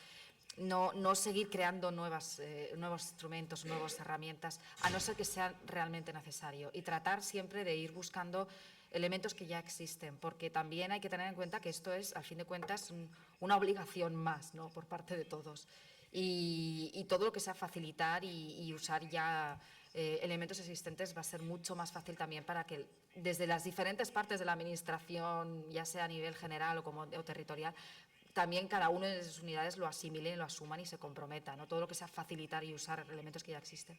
E: no seguir creando nuevos instrumentos, nuevas herramientas, a no ser que sea realmente necesario, y tratar siempre de ir buscando elementos que ya existen, porque también hay que tener en cuenta que esto es, al fin de cuentas, una obligación más, ¿no?, por parte de todos. Y todo lo que sea facilitar y usar ya elementos existentes va a ser mucho más fácil también para que desde las diferentes partes de la administración, ya sea a nivel general o territorial, también cada una de sus unidades lo asimilen, lo asuman y se comprometan, ¿no? Todo lo que sea facilitar y usar elementos que ya existen.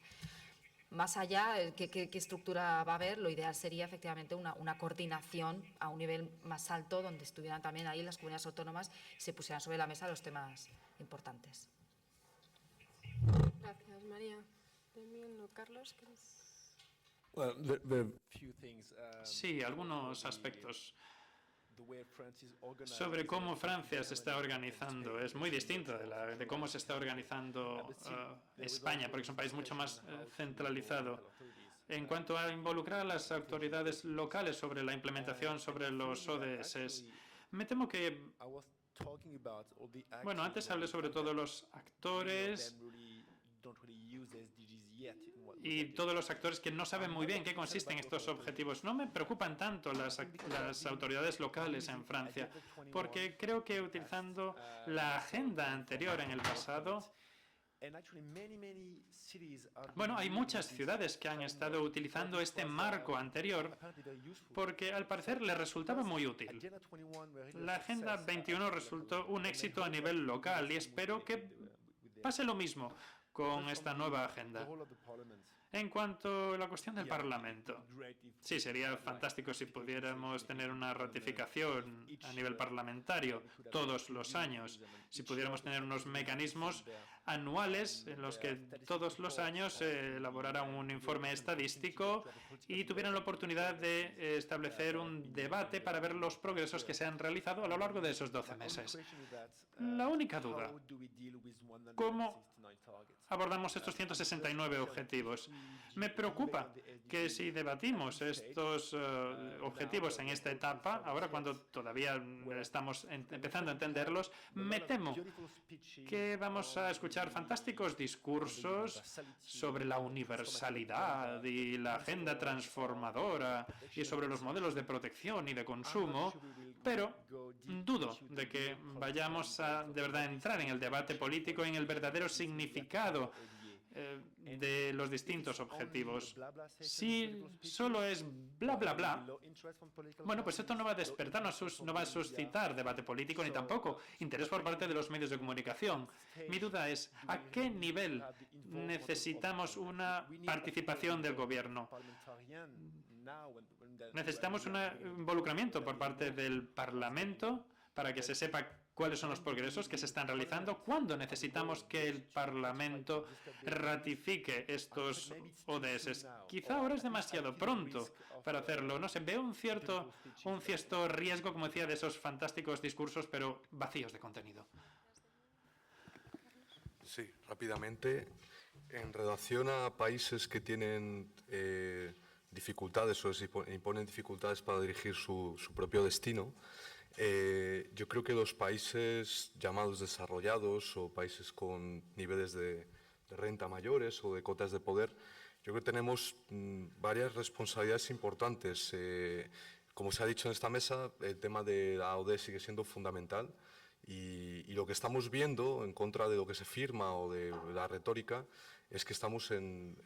E: Más allá, ¿qué estructura va a haber? Lo ideal sería efectivamente una coordinación a un nivel más alto, donde estuvieran también ahí las comunidades autónomas y se pusieran sobre la mesa los temas importantes.
A: Gracias, María. Carlos,
M: Sí, algunos aspectos sobre cómo Francia se está organizando. Es muy distinto de cómo se está organizando España, porque es un país mucho más centralizado. En cuanto a involucrar a las autoridades locales sobre la implementación sobre los ODS, me temo que, bueno, antes hablé sobre todos los actores y todos los actores que no saben muy bien qué consisten estos objetivos. No me preocupan tanto las autoridades locales en Francia, porque creo que utilizando la agenda anterior en el pasado, bueno, hay muchas ciudades que han estado utilizando este marco anterior porque al parecer les resultaba muy útil. La Agenda 21 resultó un éxito a nivel local y espero que pase lo mismo con esta nueva agenda. En cuanto a la cuestión del Parlamento, sí, sería fantástico si pudiéramos tener una ratificación a nivel parlamentario todos los años, si pudiéramos tener unos mecanismos anuales en los que todos los años se elaborara un informe estadístico y tuvieran la oportunidad de establecer un debate para ver los progresos que se han realizado a lo largo de esos 12 meses. La única duda, ¿cómo abordamos estos 169 objetivos? Me preocupa que si debatimos estos objetivos en esta etapa, ahora cuando todavía estamos empezando a entenderlos, me temo que vamos a escuchar fantásticos discursos sobre la universalidad y la agenda transformadora y sobre los modelos de protección y de consumo, pero dudo de que vayamos a de verdad entrar en el debate político, en el verdadero significado de los distintos objetivos. Si solo es bla, bla, bla, bueno, pues esto no va a despertar, no va a suscitar debate político ni tampoco interés por parte de los medios de comunicación. Mi duda es, ¿a qué nivel necesitamos una participación del gobierno? Necesitamos un involucramiento por parte del Parlamento para que se sepa cuáles son los progresos que se están realizando, cuándo necesitamos que el Parlamento ratifique estos ODS. Quizá ahora es demasiado pronto para hacerlo. No sé, veo un cierto riesgo, como decía, de esos fantásticos discursos, pero vacíos de contenido.
I: Sí, rápidamente. En relación a países que tienen dificultades o imponen dificultades para dirigir su propio destino, yo creo que los países llamados desarrollados o países con niveles de renta mayores o de cotas de poder, yo creo que tenemos varias responsabilidades importantes. Como se ha dicho en esta mesa, el tema de la ODS sigue siendo fundamental y lo que estamos viendo, en contra de lo que se firma o de la retórica, es que estamos en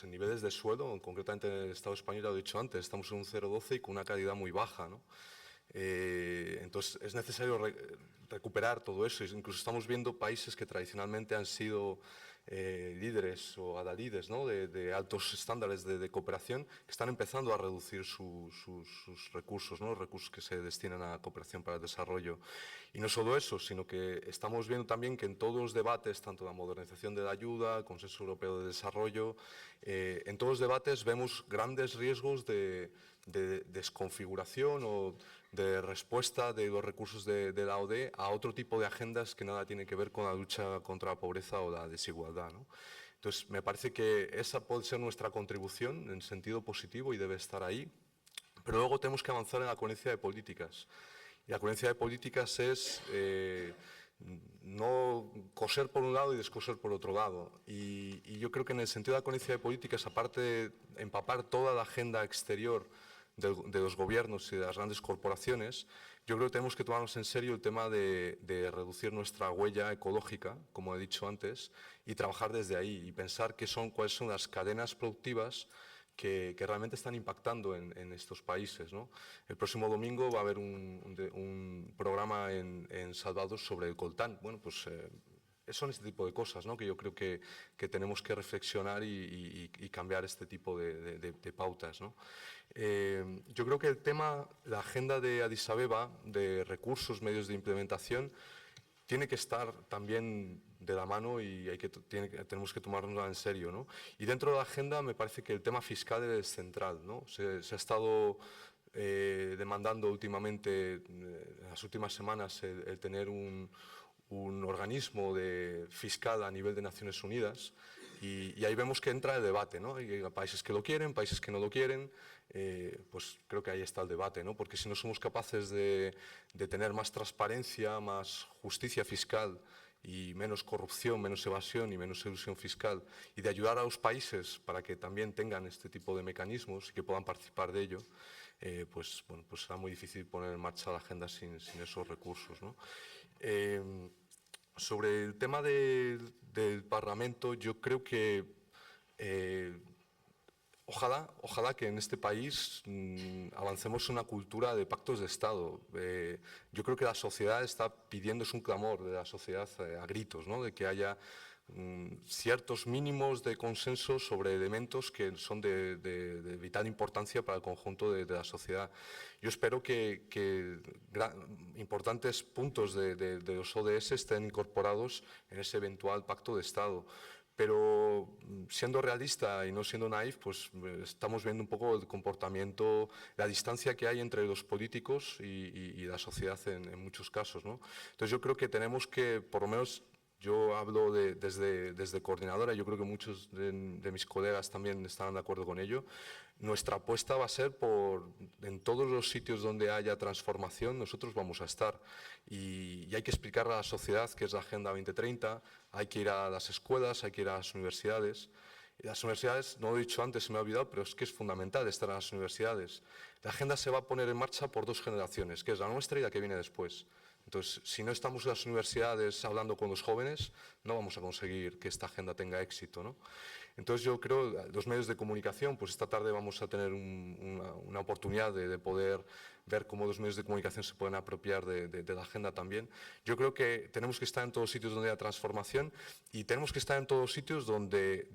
I: niveles de suelo, concretamente en el Estado español, ya lo he dicho antes, estamos en un 0,12 y con una calidad muy baja, ¿no? Entonces es necesario recuperar todo eso. Incluso estamos viendo países que tradicionalmente han sido líderes o adalides, ¿no?, de altos estándares de cooperación, que están empezando a reducir sus recursos, ¿no?, los recursos que se destinan a cooperación para el desarrollo. Y no solo eso, sino que estamos viendo también que en todos los debates, tanto la modernización de la ayuda, el Consenso Europeo de Desarrollo, en todos los debates vemos grandes riesgos de desconfiguración o de respuesta de los recursos de la ODE a otro tipo de agendas que nada tienen que ver con la lucha contra la pobreza o la desigualdad, ¿no? Entonces, me parece que esa puede ser nuestra contribución en sentido positivo y debe estar ahí, pero luego tenemos que avanzar en la coherencia de políticas. Y la coherencia de políticas es no coser por un lado y descoser por otro lado. Y yo creo que en el sentido de la coherencia de políticas, aparte de empapar toda la agenda exterior de los gobiernos y de las grandes corporaciones, yo creo que tenemos que tomarnos en serio el tema de reducir nuestra huella ecológica, como he dicho antes, y trabajar desde ahí y pensar cuáles son las cadenas productivas que realmente están impactando en estos países, ¿no? El próximo domingo va a haber un programa en Salvador sobre el coltán. Bueno, pues son este tipo de cosas, ¿no?, que yo creo que tenemos que reflexionar y cambiar este tipo de pautas, ¿no? Yo creo que el tema, la agenda de Addis Abeba, de recursos, medios de implementación, tiene que estar también de la mano y tenemos que tomárnosla en serio, ¿no? Y dentro de la agenda me parece que el tema fiscal es central, ¿no? Se ha estado demandando últimamente, en las últimas semanas, el tener un organismo fiscal a nivel de Naciones Unidas, y ahí vemos que entra el debate, ¿no? Hay países que lo quieren, países que no lo quieren. Pues creo que ahí está el debate, ¿no? Porque si no somos capaces de tener más transparencia, más justicia fiscal y menos corrupción, menos evasión y menos elusión fiscal, y de ayudar a los países para que también tengan este tipo de mecanismos y que puedan participar de ello, pues será muy difícil poner en marcha la agenda sin esos recursos, ¿no? Sobre el tema del Parlamento, yo creo que ojalá que en este país avancemos en una cultura de pactos de Estado. Yo creo que la sociedad está pidiendo, es un clamor de la sociedad a gritos, ¿no?, de que haya ciertos mínimos de consenso sobre elementos que son de vital importancia para el conjunto de la sociedad. Yo espero que importantes puntos de los ODS estén incorporados en ese eventual pacto de Estado. Pero siendo realista y no siendo naif, pues estamos viendo un poco el comportamiento, la distancia que hay entre los políticos y la sociedad en muchos casos, ¿no? Entonces yo creo que tenemos que, por lo menos, yo hablo desde coordinadora, yo creo que muchos de mis colegas también estarán de acuerdo con ello. Nuestra apuesta va a ser en todos los sitios donde haya transformación, nosotros vamos a estar. Y hay que explicarle a la sociedad qué es la Agenda 2030, hay que ir a las escuelas, hay que ir a las universidades. Y las universidades, no lo he dicho antes, se me ha olvidado, pero es que es fundamental estar en las universidades. La agenda se va a poner en marcha por 2 generaciones, que es la nuestra y la que viene después. Entonces, si no estamos en las universidades hablando con los jóvenes, no vamos a conseguir que esta agenda tenga éxito, ¿no? Entonces, yo creo, los medios de comunicación, pues esta tarde vamos a tener una oportunidad de poder ver cómo los medios de comunicación se pueden apropiar de la agenda también. Yo creo que tenemos que estar en todos sitios donde haya transformación y tenemos que estar en todos sitios donde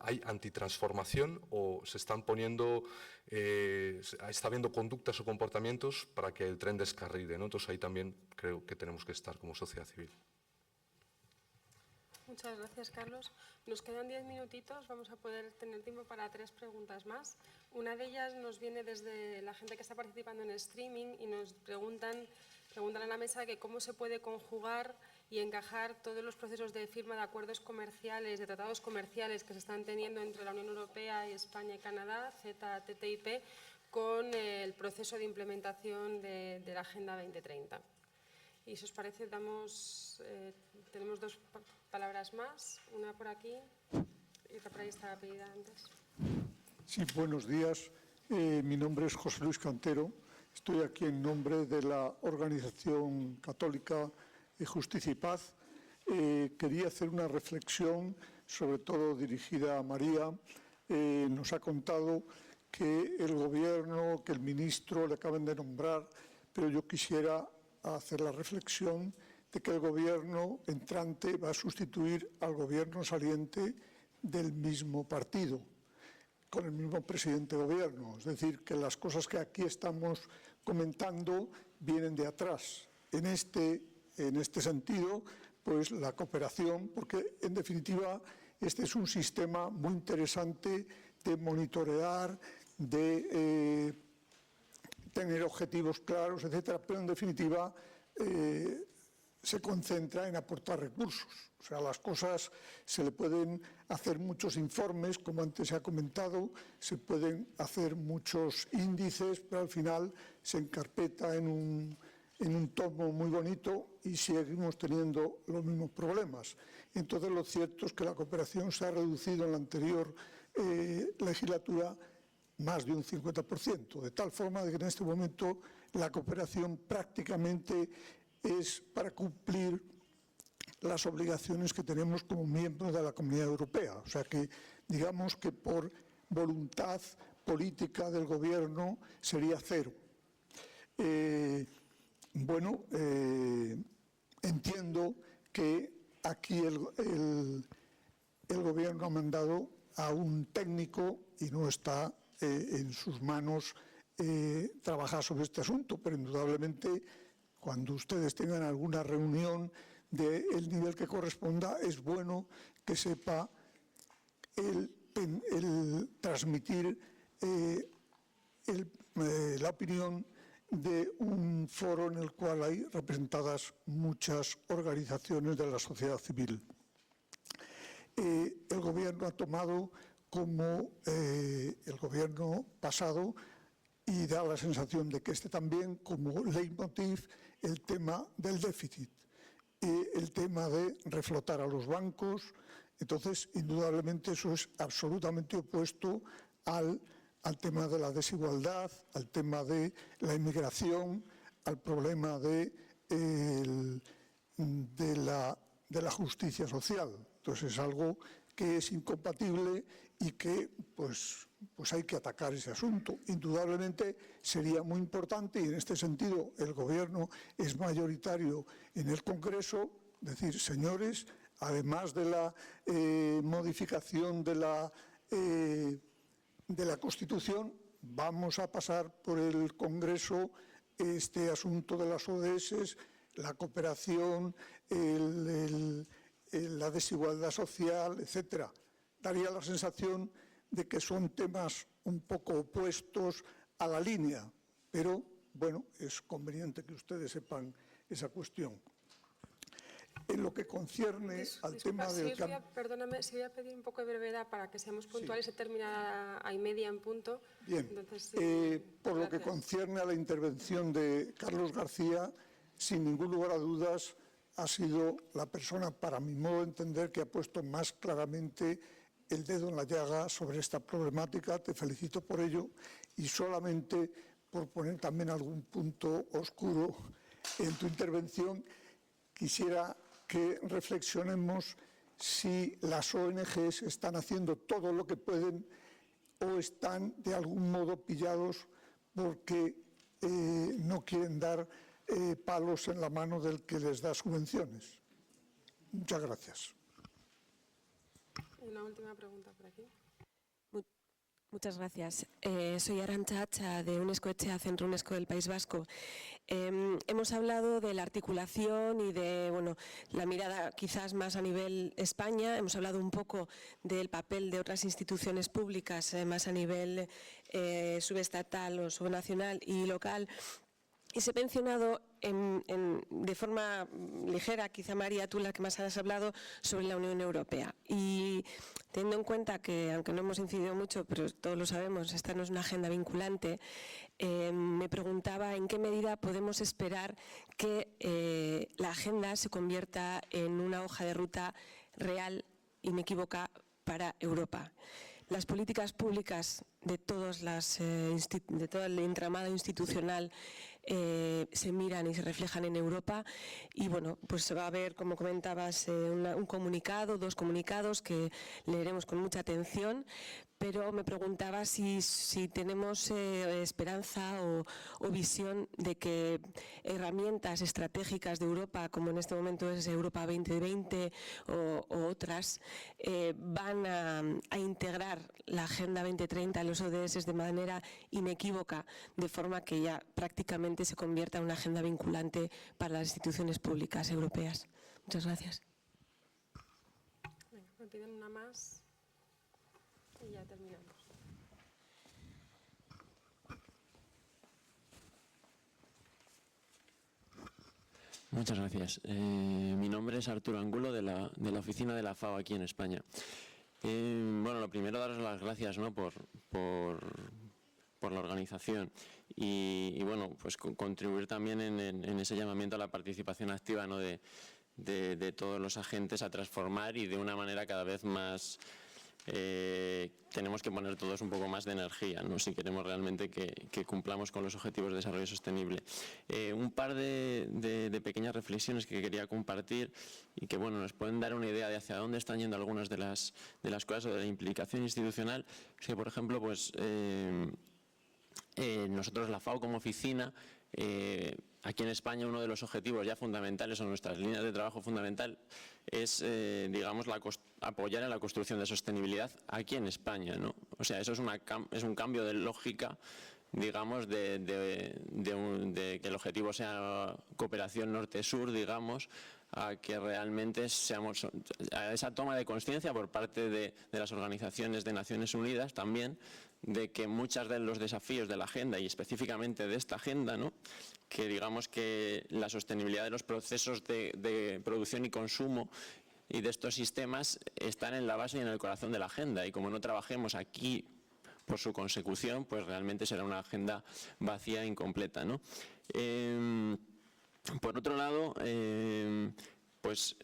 I: hay antitransformación o se están poniendo, está habiendo conductas o comportamientos para que el tren descarrile, ¿no? Entonces ahí también creo que tenemos que estar como sociedad civil.
A: Muchas gracias, Carlos. Nos quedan 10 minutitos, vamos a poder tener tiempo para 3 preguntas más. Una de ellas nos viene desde la gente que está participando en streaming y nos preguntan a la mesa que cómo se puede conjugar y encajar todos los procesos de firma de acuerdos comerciales, de tratados comerciales que se están teniendo entre la Unión Europea y España y Canadá, CETA, TTIP, con el proceso de implementación de la Agenda 2030. Y si os parece, tenemos 2 palabras más, una por aquí y otra por ahí estaba pedida antes.
N: Sí, buenos días. Mi nombre es José Luis Cantero. Estoy aquí en nombre de la Organización Católica Justicia y Paz. Quería hacer una reflexión, sobre todo dirigida a María. Nos ha contado que el Gobierno, que el ministro le acaben de nombrar, pero yo quisiera hacer la reflexión de que el Gobierno entrante va a sustituir al Gobierno saliente del mismo partido, con el mismo presidente de Gobierno. Es decir, que las cosas que aquí estamos comentando vienen de atrás. En este sentido, pues la cooperación, porque en definitiva este es un sistema muy interesante de monitorear, de tener objetivos claros, etcétera, pero en definitiva se concentra en aportar recursos. O sea, las cosas se le pueden hacer muchos informes, como antes se ha comentado, se pueden hacer muchos índices, pero al final se encarpeta en un tomo muy bonito y seguimos teniendo los mismos problemas. Entonces, lo cierto es que la cooperación se ha reducido en la anterior legislatura más de un 50%, de tal forma que en este momento la cooperación prácticamente es para cumplir las obligaciones que tenemos como miembros de la Comunidad Europea. O sea que, digamos que por voluntad política del Gobierno sería cero. Entiendo que aquí el Gobierno ha mandado a un técnico y no está en sus manos trabajar sobre este asunto, pero indudablemente cuando ustedes tengan alguna reunión del nivel que corresponda, es bueno que sepa el transmitir la opinión de un foro en el cual hay representadas muchas organizaciones de la sociedad civil. El Gobierno ha tomado como el Gobierno pasado y da la sensación de que este también como leitmotiv el tema del déficit, el tema de reflotar a los bancos. Entonces, indudablemente eso es absolutamente opuesto al tema de la desigualdad, al tema de la inmigración, al problema de la justicia social. Entonces es algo que es incompatible y que pues hay que atacar ese asunto. Indudablemente sería muy importante y en este sentido el Gobierno es mayoritario en el Congreso, decir, señores, además de la modificación de la Constitución, vamos a pasar por el Congreso este asunto de las ODS, la cooperación, la desigualdad social, etcétera. Daría la sensación de que son temas un poco opuestos a la línea, pero bueno, es conveniente que ustedes sepan esa cuestión. En lo que concierne al tema del cambio...
A: Perdóname, si voy a pedir un poco de brevedad para que seamos puntuales, se termina a 1:30 en punto.
N: Bien,
A: entonces,
N: por lo que concierne a la intervención de Carlos García, sin ningún lugar a dudas, ha sido la persona, para mi modo de entender, que ha puesto más claramente el dedo en la llaga sobre esta problemática. Te felicito por ello y solamente por poner también algún punto oscuro en tu intervención, quisiera que reflexionemos si las ONGs están haciendo todo lo que pueden o están de algún modo pillados porque no quieren dar palos en la mano del que les da subvenciones. Muchas gracias.
A: Una última pregunta por aquí.
O: Muchas gracias. Soy Arantxa Hacha, de UNESCO Etxea, Centro UNESCO del País Vasco. Hemos hablado de la articulación y de la mirada quizás más a nivel España. Hemos hablado un poco del papel de otras instituciones públicas más a nivel subestatal o subnacional y local. Y se ha mencionado de forma ligera, quizá María, tú la que más has hablado, sobre la Unión Europea. Y teniendo en cuenta que, aunque no hemos incidido mucho, pero todos lo sabemos, esta no es una agenda vinculante, me preguntaba en qué medida podemos esperar que la agenda se convierta en una hoja de ruta real, inequívoca, para Europa. Las políticas públicas de todo el entramado institucional se miran y se reflejan en Europa y pues se va a ver, como comentabas, un comunicado, 2 comunicados que leeremos con mucha atención, pero me preguntaba si tenemos esperanza o visión de que herramientas estratégicas de Europa, como en este momento es Europa 2020 o otras, van a integrar la Agenda 2030 en los ODS de manera inequívoca, de forma que ya prácticamente se convierta en una agenda vinculante para las instituciones públicas europeas. Muchas gracias.
A: Venga, me piden una más y ya terminamos.
P: Muchas gracias. Mi nombre es Arturo Angulo, de la oficina de la FAO aquí en España. Bueno, lo primero, daros las gracias, ¿no?, por la organización y bueno, pues contribuir también en ese llamamiento a la participación activa, ¿no?, de todos los agentes a transformar, y de una manera cada vez más tenemos que poner todos un poco más de energía, ¿no?, si queremos realmente que cumplamos con los objetivos de desarrollo sostenible. Un par de pequeñas reflexiones que quería compartir y que bueno, nos pueden dar una idea de hacia dónde están yendo algunas de las cosas, o de la implicación institucional. Es que, por ejemplo, pues nosotros, la FAO como oficina, aquí en España uno de los objetivos ya fundamentales, o nuestras líneas de trabajo fundamental, es, digamos, apoyar en la construcción de sostenibilidad aquí en España, ¿no? O sea, eso es un cambio de lógica, digamos, de que el objetivo sea cooperación norte-sur, digamos, a que realmente seamos a esa toma de conciencia por parte de las organizaciones de Naciones Unidas también, de que muchos de los desafíos de la agenda, y específicamente de esta agenda, ¿no?, que digamos que la sostenibilidad de los procesos de producción y consumo y de estos sistemas están en la base y en el corazón de la agenda, y como no trabajemos aquí por su consecución, pues realmente será una agenda vacía e incompleta, ¿no? Por otro lado, pues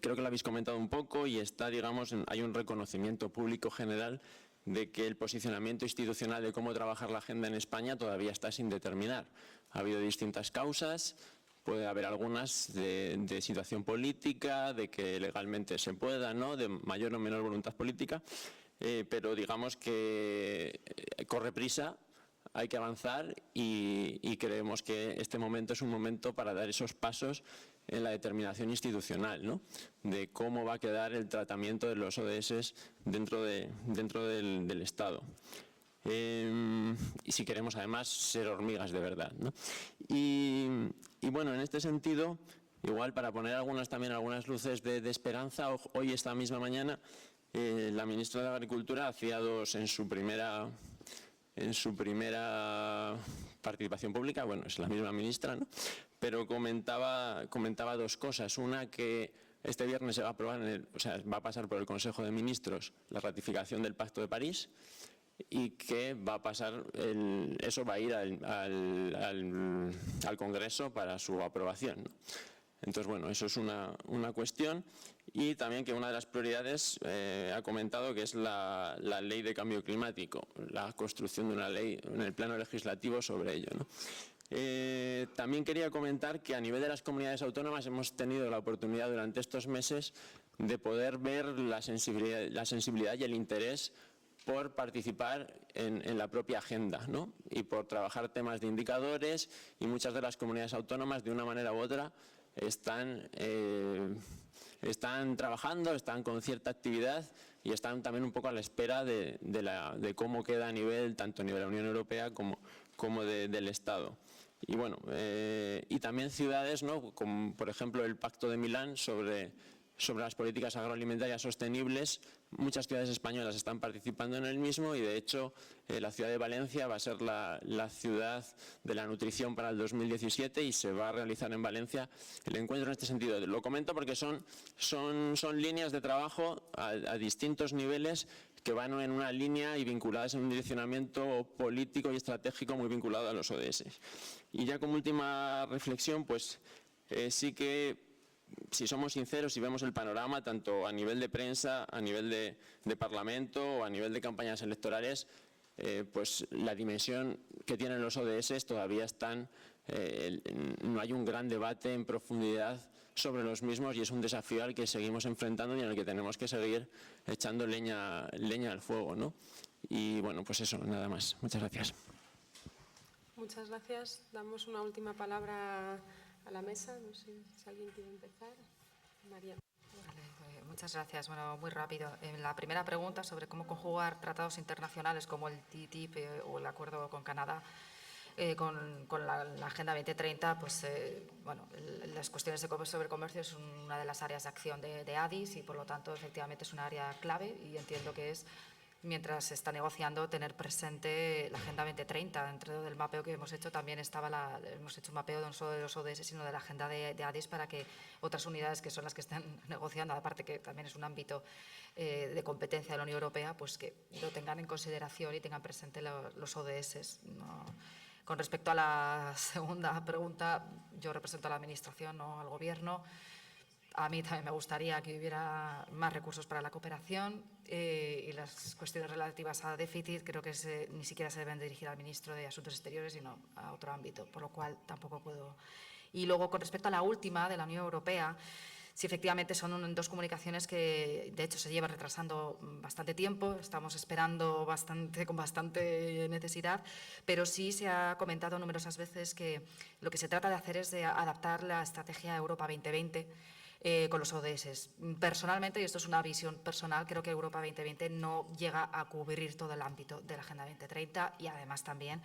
P: creo que lo habéis comentado un poco, y está, digamos, hay un reconocimiento público general de que el posicionamiento institucional de cómo trabajar la agenda en España todavía está sin determinar. Ha habido distintas causas, puede haber algunas de situación política, de que legalmente se pueda, ¿no?, de mayor o menor voluntad política, pero digamos que corre prisa, hay que avanzar, y creemos que este momento es un momento para dar esos pasos en la determinación institucional, ¿no?, de cómo va a quedar el tratamiento de los ODS dentro del Estado. Y si queremos además ser hormigas de verdad, ¿no? Y bueno, en este sentido, igual para poner algunas luces de esperanza, hoy, esta misma mañana, la ministra de Agricultura hacía en su primera participación pública, bueno, es la misma ministra, ¿no?, pero comentaba dos cosas. Una, que este viernes se va a aprobar, va a pasar por el Consejo de Ministros la ratificación del Pacto de París, y que va a pasar, eso va a ir al Congreso para su aprobación, ¿no? Entonces, bueno, eso es una cuestión. Y también que una de las prioridades, ha comentado, que es la ley de cambio climático, la construcción de una ley en el plano legislativo sobre ello, ¿no? También quería comentar que a nivel de las comunidades autónomas hemos tenido la oportunidad durante estos meses de poder ver la sensibilidad y el interés por participar en la propia agenda, ¿no?, y por trabajar temas de indicadores, y muchas de las comunidades autónomas, de una manera u otra, están trabajando, están con cierta actividad, y están también un poco a la espera de cómo queda tanto a nivel de la Unión Europea como del Estado. Y bueno, y también ciudades, ¿no?, como por ejemplo el Pacto de Milán sobre las políticas agroalimentarias sostenibles. Muchas ciudades españolas están participando en el mismo, y de hecho la ciudad de Valencia va a ser la ciudad de la nutrición para el 2017, y se va a realizar en Valencia el encuentro en este sentido. Lo comento porque son líneas de trabajo a distintos niveles, que van en una línea y vinculadas en un direccionamiento político y estratégico muy vinculado a los ODS. Y ya como última reflexión, pues sí que, si somos sinceros y vemos el panorama, tanto a nivel de prensa, a nivel de Parlamento o a nivel de campañas electorales, pues la dimensión que tienen los ODS todavía están no hay un gran debate en profundidad sobre los mismos y es un desafío al que seguimos enfrentando y en el que tenemos que seguir echando leña al fuego, ¿no? Y bueno, pues eso, nada más. Muchas gracias.
A: Muchas gracias. Damos una última palabra a la mesa. No sé si alguien quiere empezar. María.
E: Vale, muchas gracias. Bueno, muy rápido. En la primera pregunta sobre cómo conjugar tratados internacionales como el TTIP o el acuerdo con Canadá con la Agenda 2030, pues bueno, las cuestiones sobre comercio es una de las áreas de acción de ADIS y por lo tanto efectivamente es un área clave y entiendo que es, mientras se está negociando, tener presente la Agenda 2030. Dentro del mapeo que hemos hecho también hemos hecho un mapeo no solo de los ODS sino de la Agenda de ADIS para que otras unidades que son las que están negociando, aparte que también es un ámbito de competencia de la Unión Europea, pues que lo tengan en consideración y tengan presente los ODS. ¿No? Con respecto a la segunda pregunta, yo represento a la Administración, no al Gobierno. A mí también me gustaría que hubiera más recursos para la cooperación y las cuestiones relativas a déficit creo que ni siquiera se deben dirigir al Ministro de Asuntos Exteriores, sino a otro ámbito, por lo cual tampoco puedo. Y luego, con respecto a la última, de la Unión Europea, sí, efectivamente son dos comunicaciones que de hecho se llevan retrasando bastante tiempo, estamos esperando con bastante necesidad, pero sí se ha comentado numerosas veces que lo que se trata de hacer es de adaptar la estrategia Europa 2020 con los ODS. Personalmente, y esto es una visión personal, creo que Europa 2020 no llega a cubrir todo el ámbito de la Agenda 2030 y además también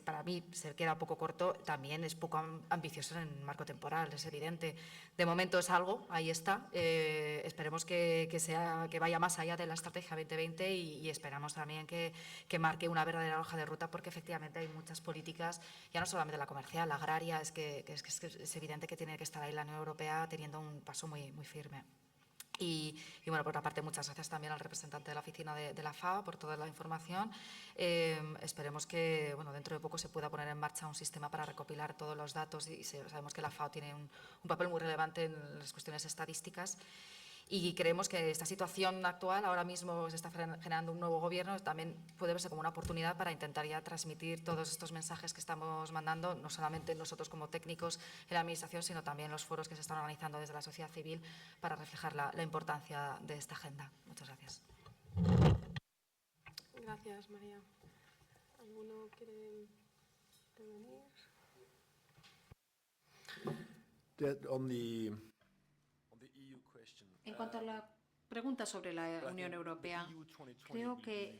E: para mí se queda un poco corto, también es poco ambicioso en el marco temporal, es evidente. De momento es algo, ahí está. Esperemos que vaya más allá de la estrategia 2020 y esperamos también que marque una verdadera hoja de ruta, porque efectivamente hay muchas políticas, ya no solamente la comercial, la agraria, es evidente que tiene que estar ahí la Unión Europea teniendo un paso muy, muy firme. Y bueno, por otra parte, muchas gracias también al representante de la oficina de la FAO por toda la información. Esperemos que dentro de poco se pueda poner en marcha un sistema para recopilar todos los datos y sabemos que la FAO tiene un papel muy relevante en las cuestiones estadísticas. Y creemos que esta situación actual, ahora mismo se está generando un nuevo gobierno, también puede verse como una oportunidad para intentar ya transmitir todos estos mensajes que estamos mandando, no solamente nosotros como técnicos en la Administración, sino también los foros que se están organizando desde la sociedad civil para reflejar la importancia de esta agenda. Muchas gracias.
A: Gracias, María. ¿Alguno quiere intervenir?
H: En cuanto a la pregunta sobre la Unión Europea, creo que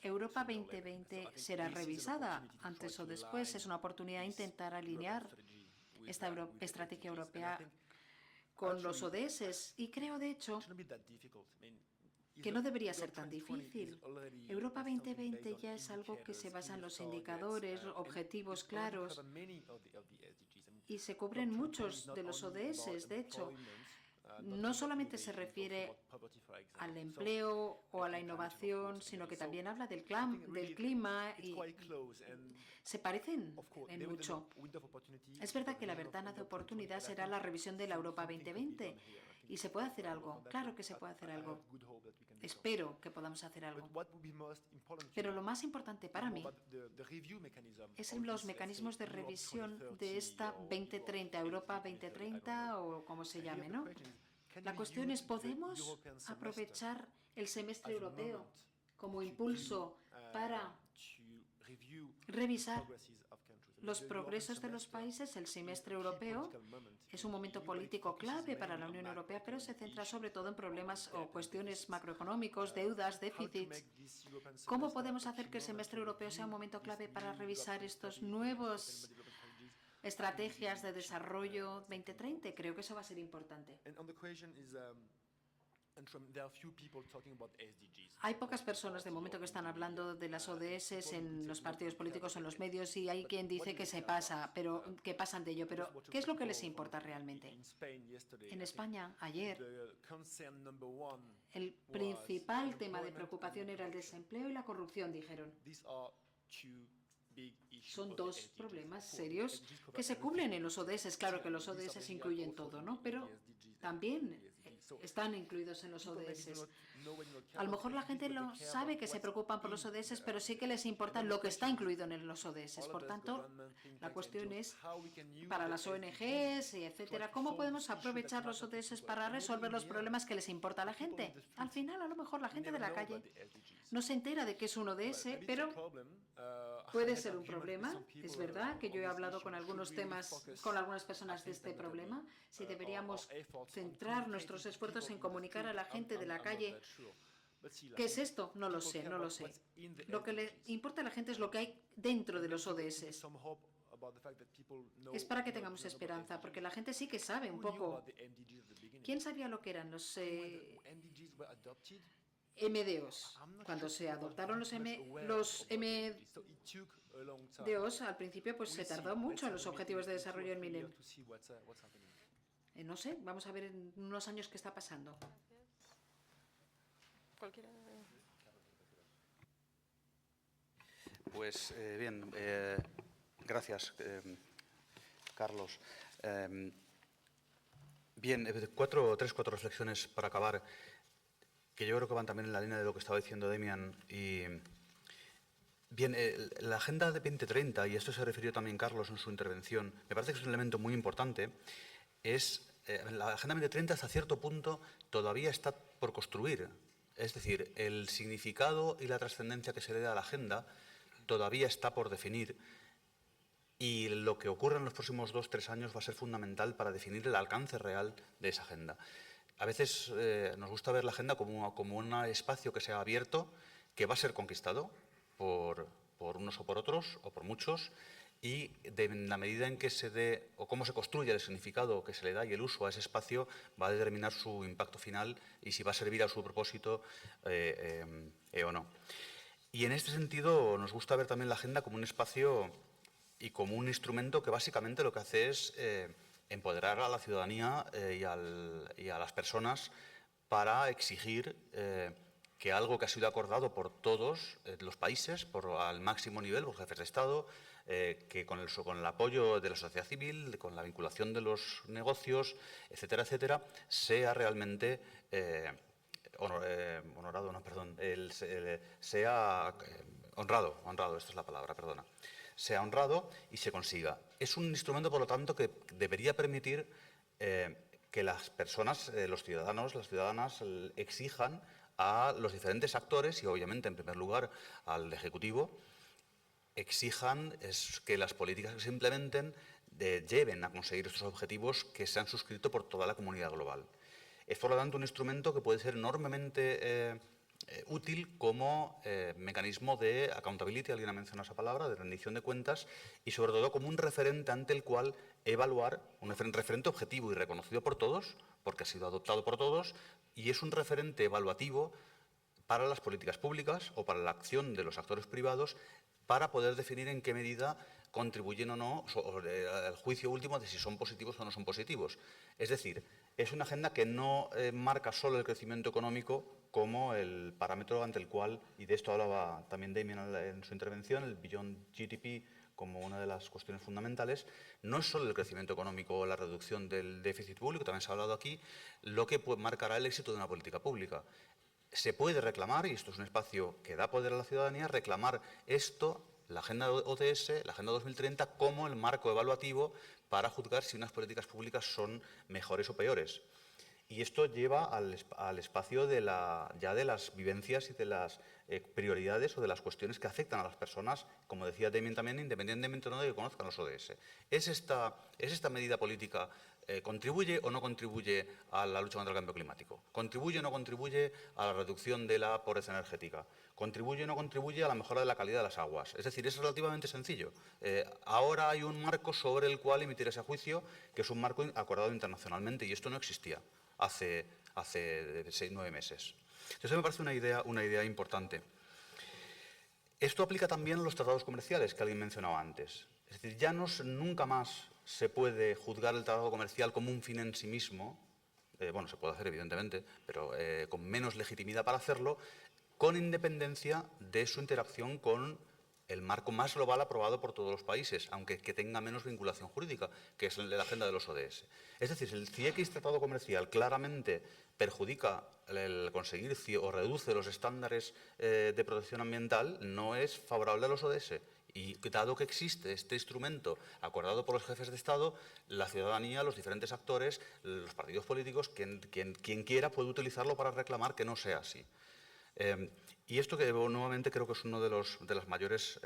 H: Europa 2020 será revisada antes o después. Es una oportunidad de intentar alinear esta estrategia europea con los ODS y creo, de hecho, que no debería ser tan difícil. Europa 2020 ya es algo que se basa en los indicadores, objetivos claros y se cubren muchos de los ODS, de hecho. No solamente se refiere al empleo o a la innovación, sino que también habla del clima y se parecen en mucho. Es verdad que la ventana de oportunidad será la revisión de la Europa 2020 y se puede hacer algo. Claro que se puede hacer algo. Espero que podamos hacer algo. Pero lo más importante para mí es los mecanismos de revisión de esta 2030, Europa 2030 o como se llame, ¿no? La cuestión es, ¿podemos aprovechar el semestre europeo como impulso para revisar los progresos de los países? El semestre europeo es un momento político clave para la Unión Europea, pero se centra sobre todo en problemas o cuestiones macroeconómicos, deudas, déficits. ¿Cómo podemos hacer que el semestre europeo sea un momento clave para revisar estos nuevos estrategias de desarrollo 2030? Creo que eso va a ser importante. Hay pocas personas de momento que están hablando de las ODS en los partidos políticos o en los medios y hay quien dice que se pasa, pero que pasan de ello. Pero ¿qué es lo que les importa realmente? En España, ayer, el principal tema de preocupación era el desempleo y la corrupción, dijeron. Son dos problemas serios que se cubren en los ODS. Claro que los ODS incluyen todo, ¿no? Pero también están incluidos en los ODS. A lo mejor la gente no sabe que se preocupan por los ODS, pero sí que les importa lo que está incluido en los ODS. Por tanto, la cuestión es, para las ONGs, etcétera, ¿cómo podemos aprovechar los ODS para resolver los problemas que les importa a la gente? Al final, a lo mejor la gente de la calle no se entera de que es un ODS, pero puede ser un problema. Es verdad que yo he hablado con algunos temas, con algunas personas de este problema. Si deberíamos centrar nuestros esfuerzos en comunicar a la gente de la calle ¿qué es esto? No lo sé, no lo sé. Lo que le importa a la gente es lo que hay dentro de los ODS. Es para que tengamos esperanza, porque la gente sí que sabe un poco. ¿Quién sabía lo que eran los MDOs? Cuando se adoptaron los MDOs, al principio pues se tardó mucho en los Objetivos de Desarrollo del Milenio. No sé, vamos a ver en unos años qué está pasando.
A: Cualquiera.
F: Pues bien, gracias, Carlos. Bien, cuatro reflexiones para acabar, que yo creo que van también en la línea de lo que estaba diciendo Demian. Bien, la Agenda de 2030, y esto se refirió también Carlos en su intervención, me parece que es un elemento muy importante. La Agenda 2030 hasta cierto punto todavía está por construir. Es decir, el significado y la trascendencia que se le da a la agenda todavía está por definir, y lo que ocurra en los próximos 2 o 3 años va a ser fundamental para definir el alcance real de esa agenda. A veces nos gusta ver la agenda como un espacio que se ha abierto, que va a ser conquistado por unos o por otros, o por muchos, y en la medida en que se dé, o cómo se construye el significado que se le da y el uso a ese espacio, va a determinar su impacto final y si va a servir a su propósito o no. Y en este sentido nos gusta ver también la agenda como un espacio y como un instrumento que básicamente lo que hace es empoderar a la ciudadanía y a las personas para exigir que algo que ha sido acordado por todos los países, al máximo nivel, por jefes de Estado, que con el apoyo de la sociedad civil, con la vinculación de los negocios, etcétera, etcétera, sea realmente sea honrado, esta es la palabra, perdona, sea honrado y se consiga. Es un instrumento, por lo tanto, que debería permitir que las personas, los ciudadanos, las ciudadanas, exijan a los diferentes actores y, obviamente, en primer lugar, al Ejecutivo, exijan que las políticas que se implementen lleven a conseguir estos objetivos que se han suscrito por toda la comunidad global. Es, por lo tanto, un instrumento que puede ser enormemente útil como mecanismo de accountability, alguien ha mencionado esa palabra, de rendición de cuentas, y sobre todo como un referente ante el cual evaluar, un referente objetivo y reconocido por todos, porque ha sido adoptado por todos, y es un referente evaluativo para las políticas públicas o para la acción de los actores privados, para poder definir en qué medida contribuyen o no al juicio último de si son positivos o no son positivos. Es decir, es una agenda que no marca solo el crecimiento económico como el parámetro ante el cual, y de esto hablaba también Demian en su intervención, el Beyond GDP como una de las cuestiones fundamentales, no es solo el crecimiento económico o la reducción del déficit público, también se ha hablado aquí, lo que marcará el éxito de una política pública. Se puede reclamar, y esto es un espacio que da poder a la ciudadanía, reclamar esto, la Agenda ODS, la Agenda 2030, como el marco evaluativo para juzgar si unas políticas públicas son mejores o peores. Y esto lleva al espacio ya de las vivencias y de las prioridades o de las cuestiones que afectan a las personas, como decía Demian también, independientemente o no de que conozcan los ODS. ¿Es esta medida política contribuye o no contribuye a la lucha contra el cambio climático? ¿Contribuye o no contribuye a la reducción de la pobreza energética? ¿Contribuye o no contribuye a la mejora de la calidad de las aguas? Es decir, es relativamente sencillo. Ahora hay un marco sobre el cual emitir ese juicio, que es un marco acordado internacionalmente, y esto no existía hace 9 meses. Entonces, me parece una idea importante. Esto aplica también a los tratados comerciales que alguien mencionaba antes. Es decir, ya nunca más se puede juzgar el tratado comercial como un fin en sí mismo. Bueno, se puede hacer, evidentemente, pero con menos legitimidad para hacerlo, con independencia de su interacción con el marco más global aprobado por todos los países, aunque que tenga menos vinculación jurídica, que es la agenda de los ODS. Es decir, si el X tratado comercial claramente perjudica el conseguir o reduce los estándares de protección ambiental, no es favorable a los ODS. Y dado que existe este instrumento acordado por los jefes de Estado, la ciudadanía, los diferentes actores, los partidos políticos, quien quiera puede utilizarlo para reclamar que no sea así. Y esto que nuevamente creo que es una de las mayores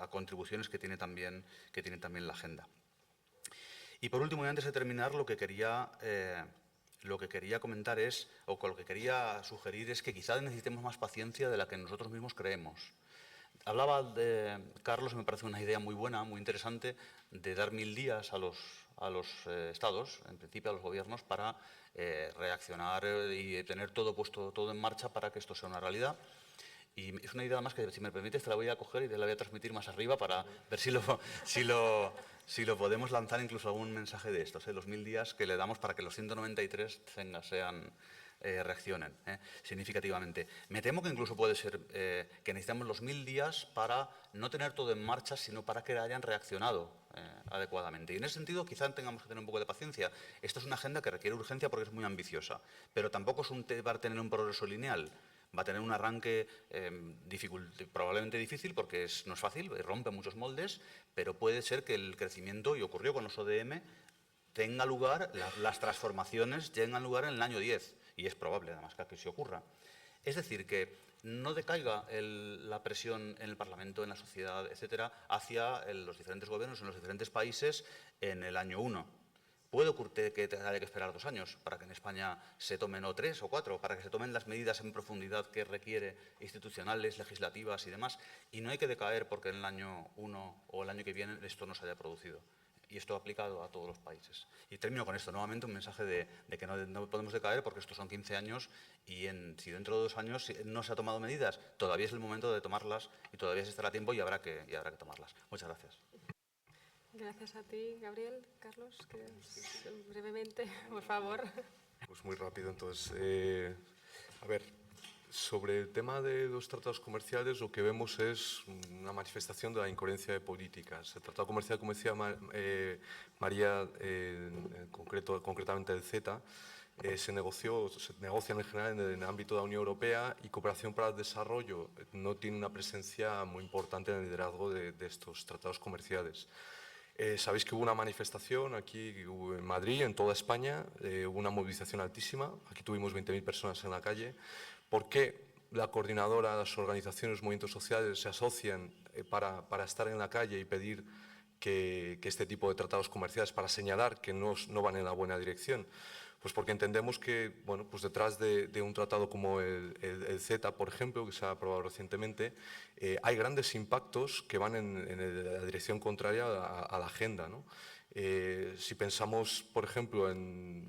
F: contribuciones que tiene también la agenda. Y por último, y antes de terminar, lo que quería comentar es, o con lo que quería sugerir es que quizá necesitemos más paciencia de la que nosotros mismos creemos. Hablaba de Carlos, me parece una idea muy buena, muy interesante, de dar 1000 días a los estados, en principio a los gobiernos, para reaccionar y tener todo en marcha para que esto sea una realidad. Y es una idea más que, si me permites, te la voy a coger y te la voy a transmitir más arriba para ver si lo podemos lanzar incluso algún mensaje de estos, los 1000 días que le damos para que los 193 reaccionen significativamente. Me temo que incluso puede ser que necesitamos los 1000 días para no tener todo en marcha, sino para que hayan reaccionado adecuadamente. Y en ese sentido quizá tengamos que tener un poco de paciencia. Esta es una agenda que requiere urgencia porque es muy ambiciosa, pero tampoco va a tener un progreso lineal. Va a tener un arranque probablemente difícil porque no es fácil, rompe muchos moldes, pero puede ser que el crecimiento, y ocurrió con los ODM, tenga lugar, las transformaciones tengan lugar en el año 10, y es probable además que así ocurra. Es decir, que no decaiga la presión en el Parlamento, en la sociedad, etcétera, hacia los diferentes gobiernos en los diferentes países en el año 1. Puede ocurrir que haya que esperar 2 años para que en España se tomen, o 3 o 4, para que se tomen las medidas en profundidad que requiere, institucionales, legislativas y demás. Y no hay que decaer porque en el año 1 o el año que viene esto no se haya producido. Y esto aplicado a todos los países. Y termino con esto, nuevamente un mensaje de que no podemos decaer porque estos son 15 años y si dentro de 2 años no se han tomado medidas, todavía es el momento de tomarlas y todavía se estará a tiempo y habrá que tomarlas. Muchas gracias.
A: Gracias a ti, Gabriel. Carlos, brevemente, por favor.
I: Pues muy rápido, entonces. A ver, sobre el tema de los tratados comerciales, lo que vemos es una manifestación de la incoherencia de políticas. El tratado comercial, como decía María, concretamente el CETA, se negocian en general en el ámbito de la Unión Europea, y Cooperación para el Desarrollo no tiene una presencia muy importante en el liderazgo de estos tratados comerciales. Sabéis que hubo una manifestación aquí en Madrid, en toda España, hubo una movilización altísima, aquí tuvimos 20.000 personas en la calle. ¿Por qué la coordinadora, las organizaciones, movimientos sociales se asocian para estar en la calle y pedir que este tipo de tratados comerciales, para señalar que no van en la buena dirección? Pues porque entendemos que, bueno, pues detrás de un tratado como el CETA, por ejemplo, que se ha aprobado recientemente, hay grandes impactos que van en la dirección contraria a la agenda, ¿no? Si pensamos, por ejemplo, en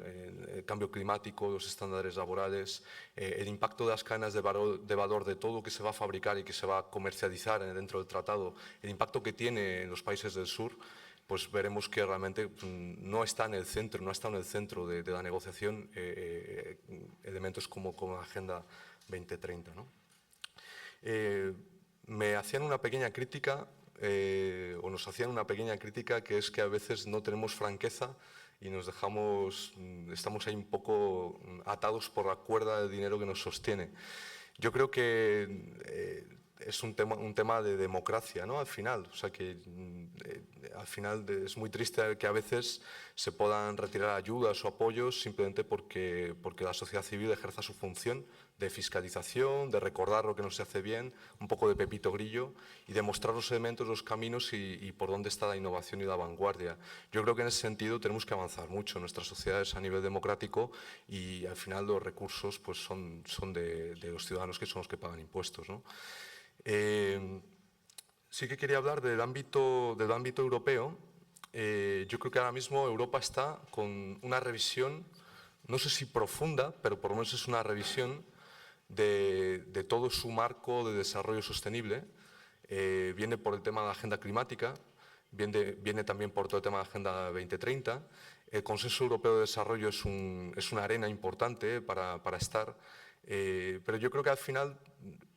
I: el cambio climático, los estándares laborales, el impacto de las cadenas de valor de todo lo que se va a fabricar y que se va a comercializar dentro del tratado, el impacto que tiene en los países del sur, pues veremos que realmente no está en el centro, de la negociación elementos como la Agenda 2030, ¿no? Me hacían una pequeña crítica, o nos hacían una pequeña crítica, que es que a veces no tenemos franqueza y estamos ahí un poco atados por la cuerda del dinero que nos sostiene. Yo creo que es un tema de democracia, ¿no? Al final, o sea que al final es muy triste que a veces se puedan retirar ayudas o apoyos simplemente porque la sociedad civil ejerza su función de fiscalización, de recordar lo que no se hace bien, un poco de Pepito Grillo, y de mostrar los elementos, los caminos y por dónde está la innovación y la vanguardia. Yo creo que en ese sentido tenemos que avanzar mucho en nuestras sociedades a nivel democrático, y al final los recursos pues son de los ciudadanos, que son los que pagan impuestos, ¿no? Sí que quería hablar del ámbito europeo. Yo creo que ahora mismo Europa está con una revisión, no sé si profunda, pero por lo menos es una revisión de todo su marco de desarrollo sostenible. Viene por el tema de la agenda climática, viene también por todo el tema de la Agenda 2030. El Consenso Europeo de Desarrollo es una arena importante para estar, pero yo creo que al final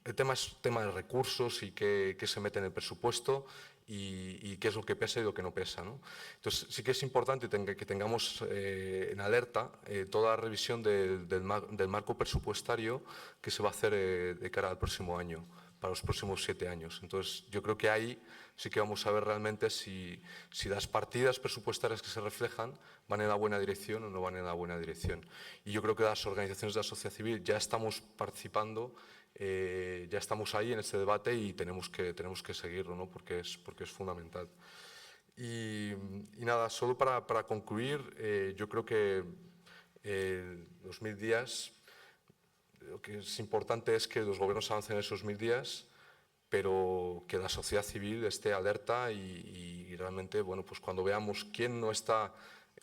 I: el tema es tema de recursos y qué se mete en el presupuesto y qué es lo que pesa y lo que no pesa, ¿no? Entonces, sí que es importante que tengamos en alerta toda la revisión del marco presupuestario que se va a hacer de cara al próximo año, para los próximos 7 años. Entonces, yo creo que ahí sí que vamos a ver realmente si las partidas presupuestarias que se reflejan van en la buena dirección o no van en la buena dirección. Y yo creo que las organizaciones de la sociedad civil ya estamos participando, ya estamos ahí en este debate y tenemos que seguirlo, ¿no? porque es fundamental. Y nada, solo para concluir, yo creo que los 1000 días, lo que es importante es que los gobiernos avancen en esos 1000 días, pero que la sociedad civil esté alerta y realmente, bueno, pues cuando veamos quién no está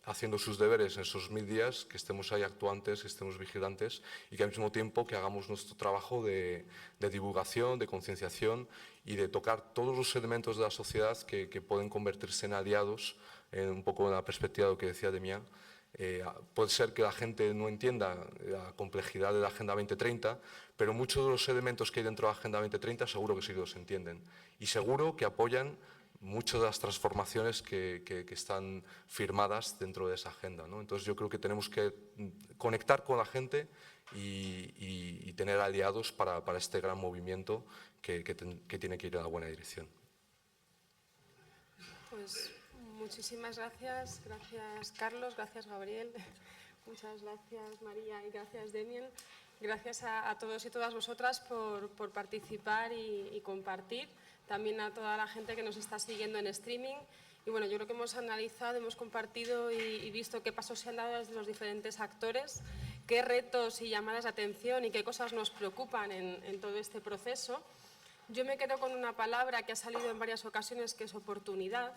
I: haciendo sus deberes en esos 1000 días, que estemos ahí actuantes, que estemos vigilantes y que al mismo tiempo que hagamos nuestro trabajo de divulgación, de concienciación y de tocar todos los elementos de la sociedad que pueden convertirse en aliados, un poco en la perspectiva de lo que decía Demián. Puede ser que la gente no entienda la complejidad de la Agenda 2030, pero muchos de los elementos que hay dentro de la Agenda 2030 seguro que sí los entienden y seguro que apoyan muchas de las transformaciones que están firmadas dentro de esa agenda, ¿no? Entonces yo creo que tenemos que conectar con la gente y tener aliados para este gran movimiento que tiene que ir en la buena dirección.
A: Pues muchísimas gracias. Gracias, Carlos. Gracias, Gabriel. Muchas gracias, María, y gracias, Demian. Gracias a todos y todas vosotras por participar y compartir. También a toda la gente que nos está siguiendo en streaming. Y bueno, yo creo que hemos analizado, hemos compartido y visto qué pasos se han dado desde los diferentes actores, qué retos y llamadas de atención y qué cosas nos preocupan en todo este proceso. Yo me quedo con una palabra que ha salido en varias ocasiones, que es oportunidad,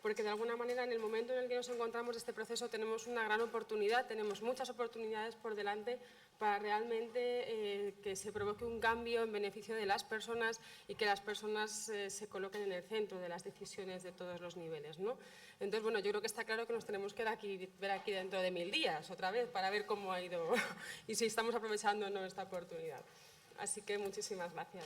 A: porque de alguna manera en el momento en el que nos encontramos de este proceso tenemos una gran oportunidad, tenemos muchas oportunidades por delante para realmente que se provoque un cambio en beneficio de las personas y que las personas se coloquen en el centro de las decisiones de todos los niveles, ¿no? Entonces, bueno, yo creo que está claro que nos tenemos que ver aquí dentro de 1000 días otra vez para ver cómo ha ido y si estamos aprovechando o no esta oportunidad. Así que muchísimas gracias.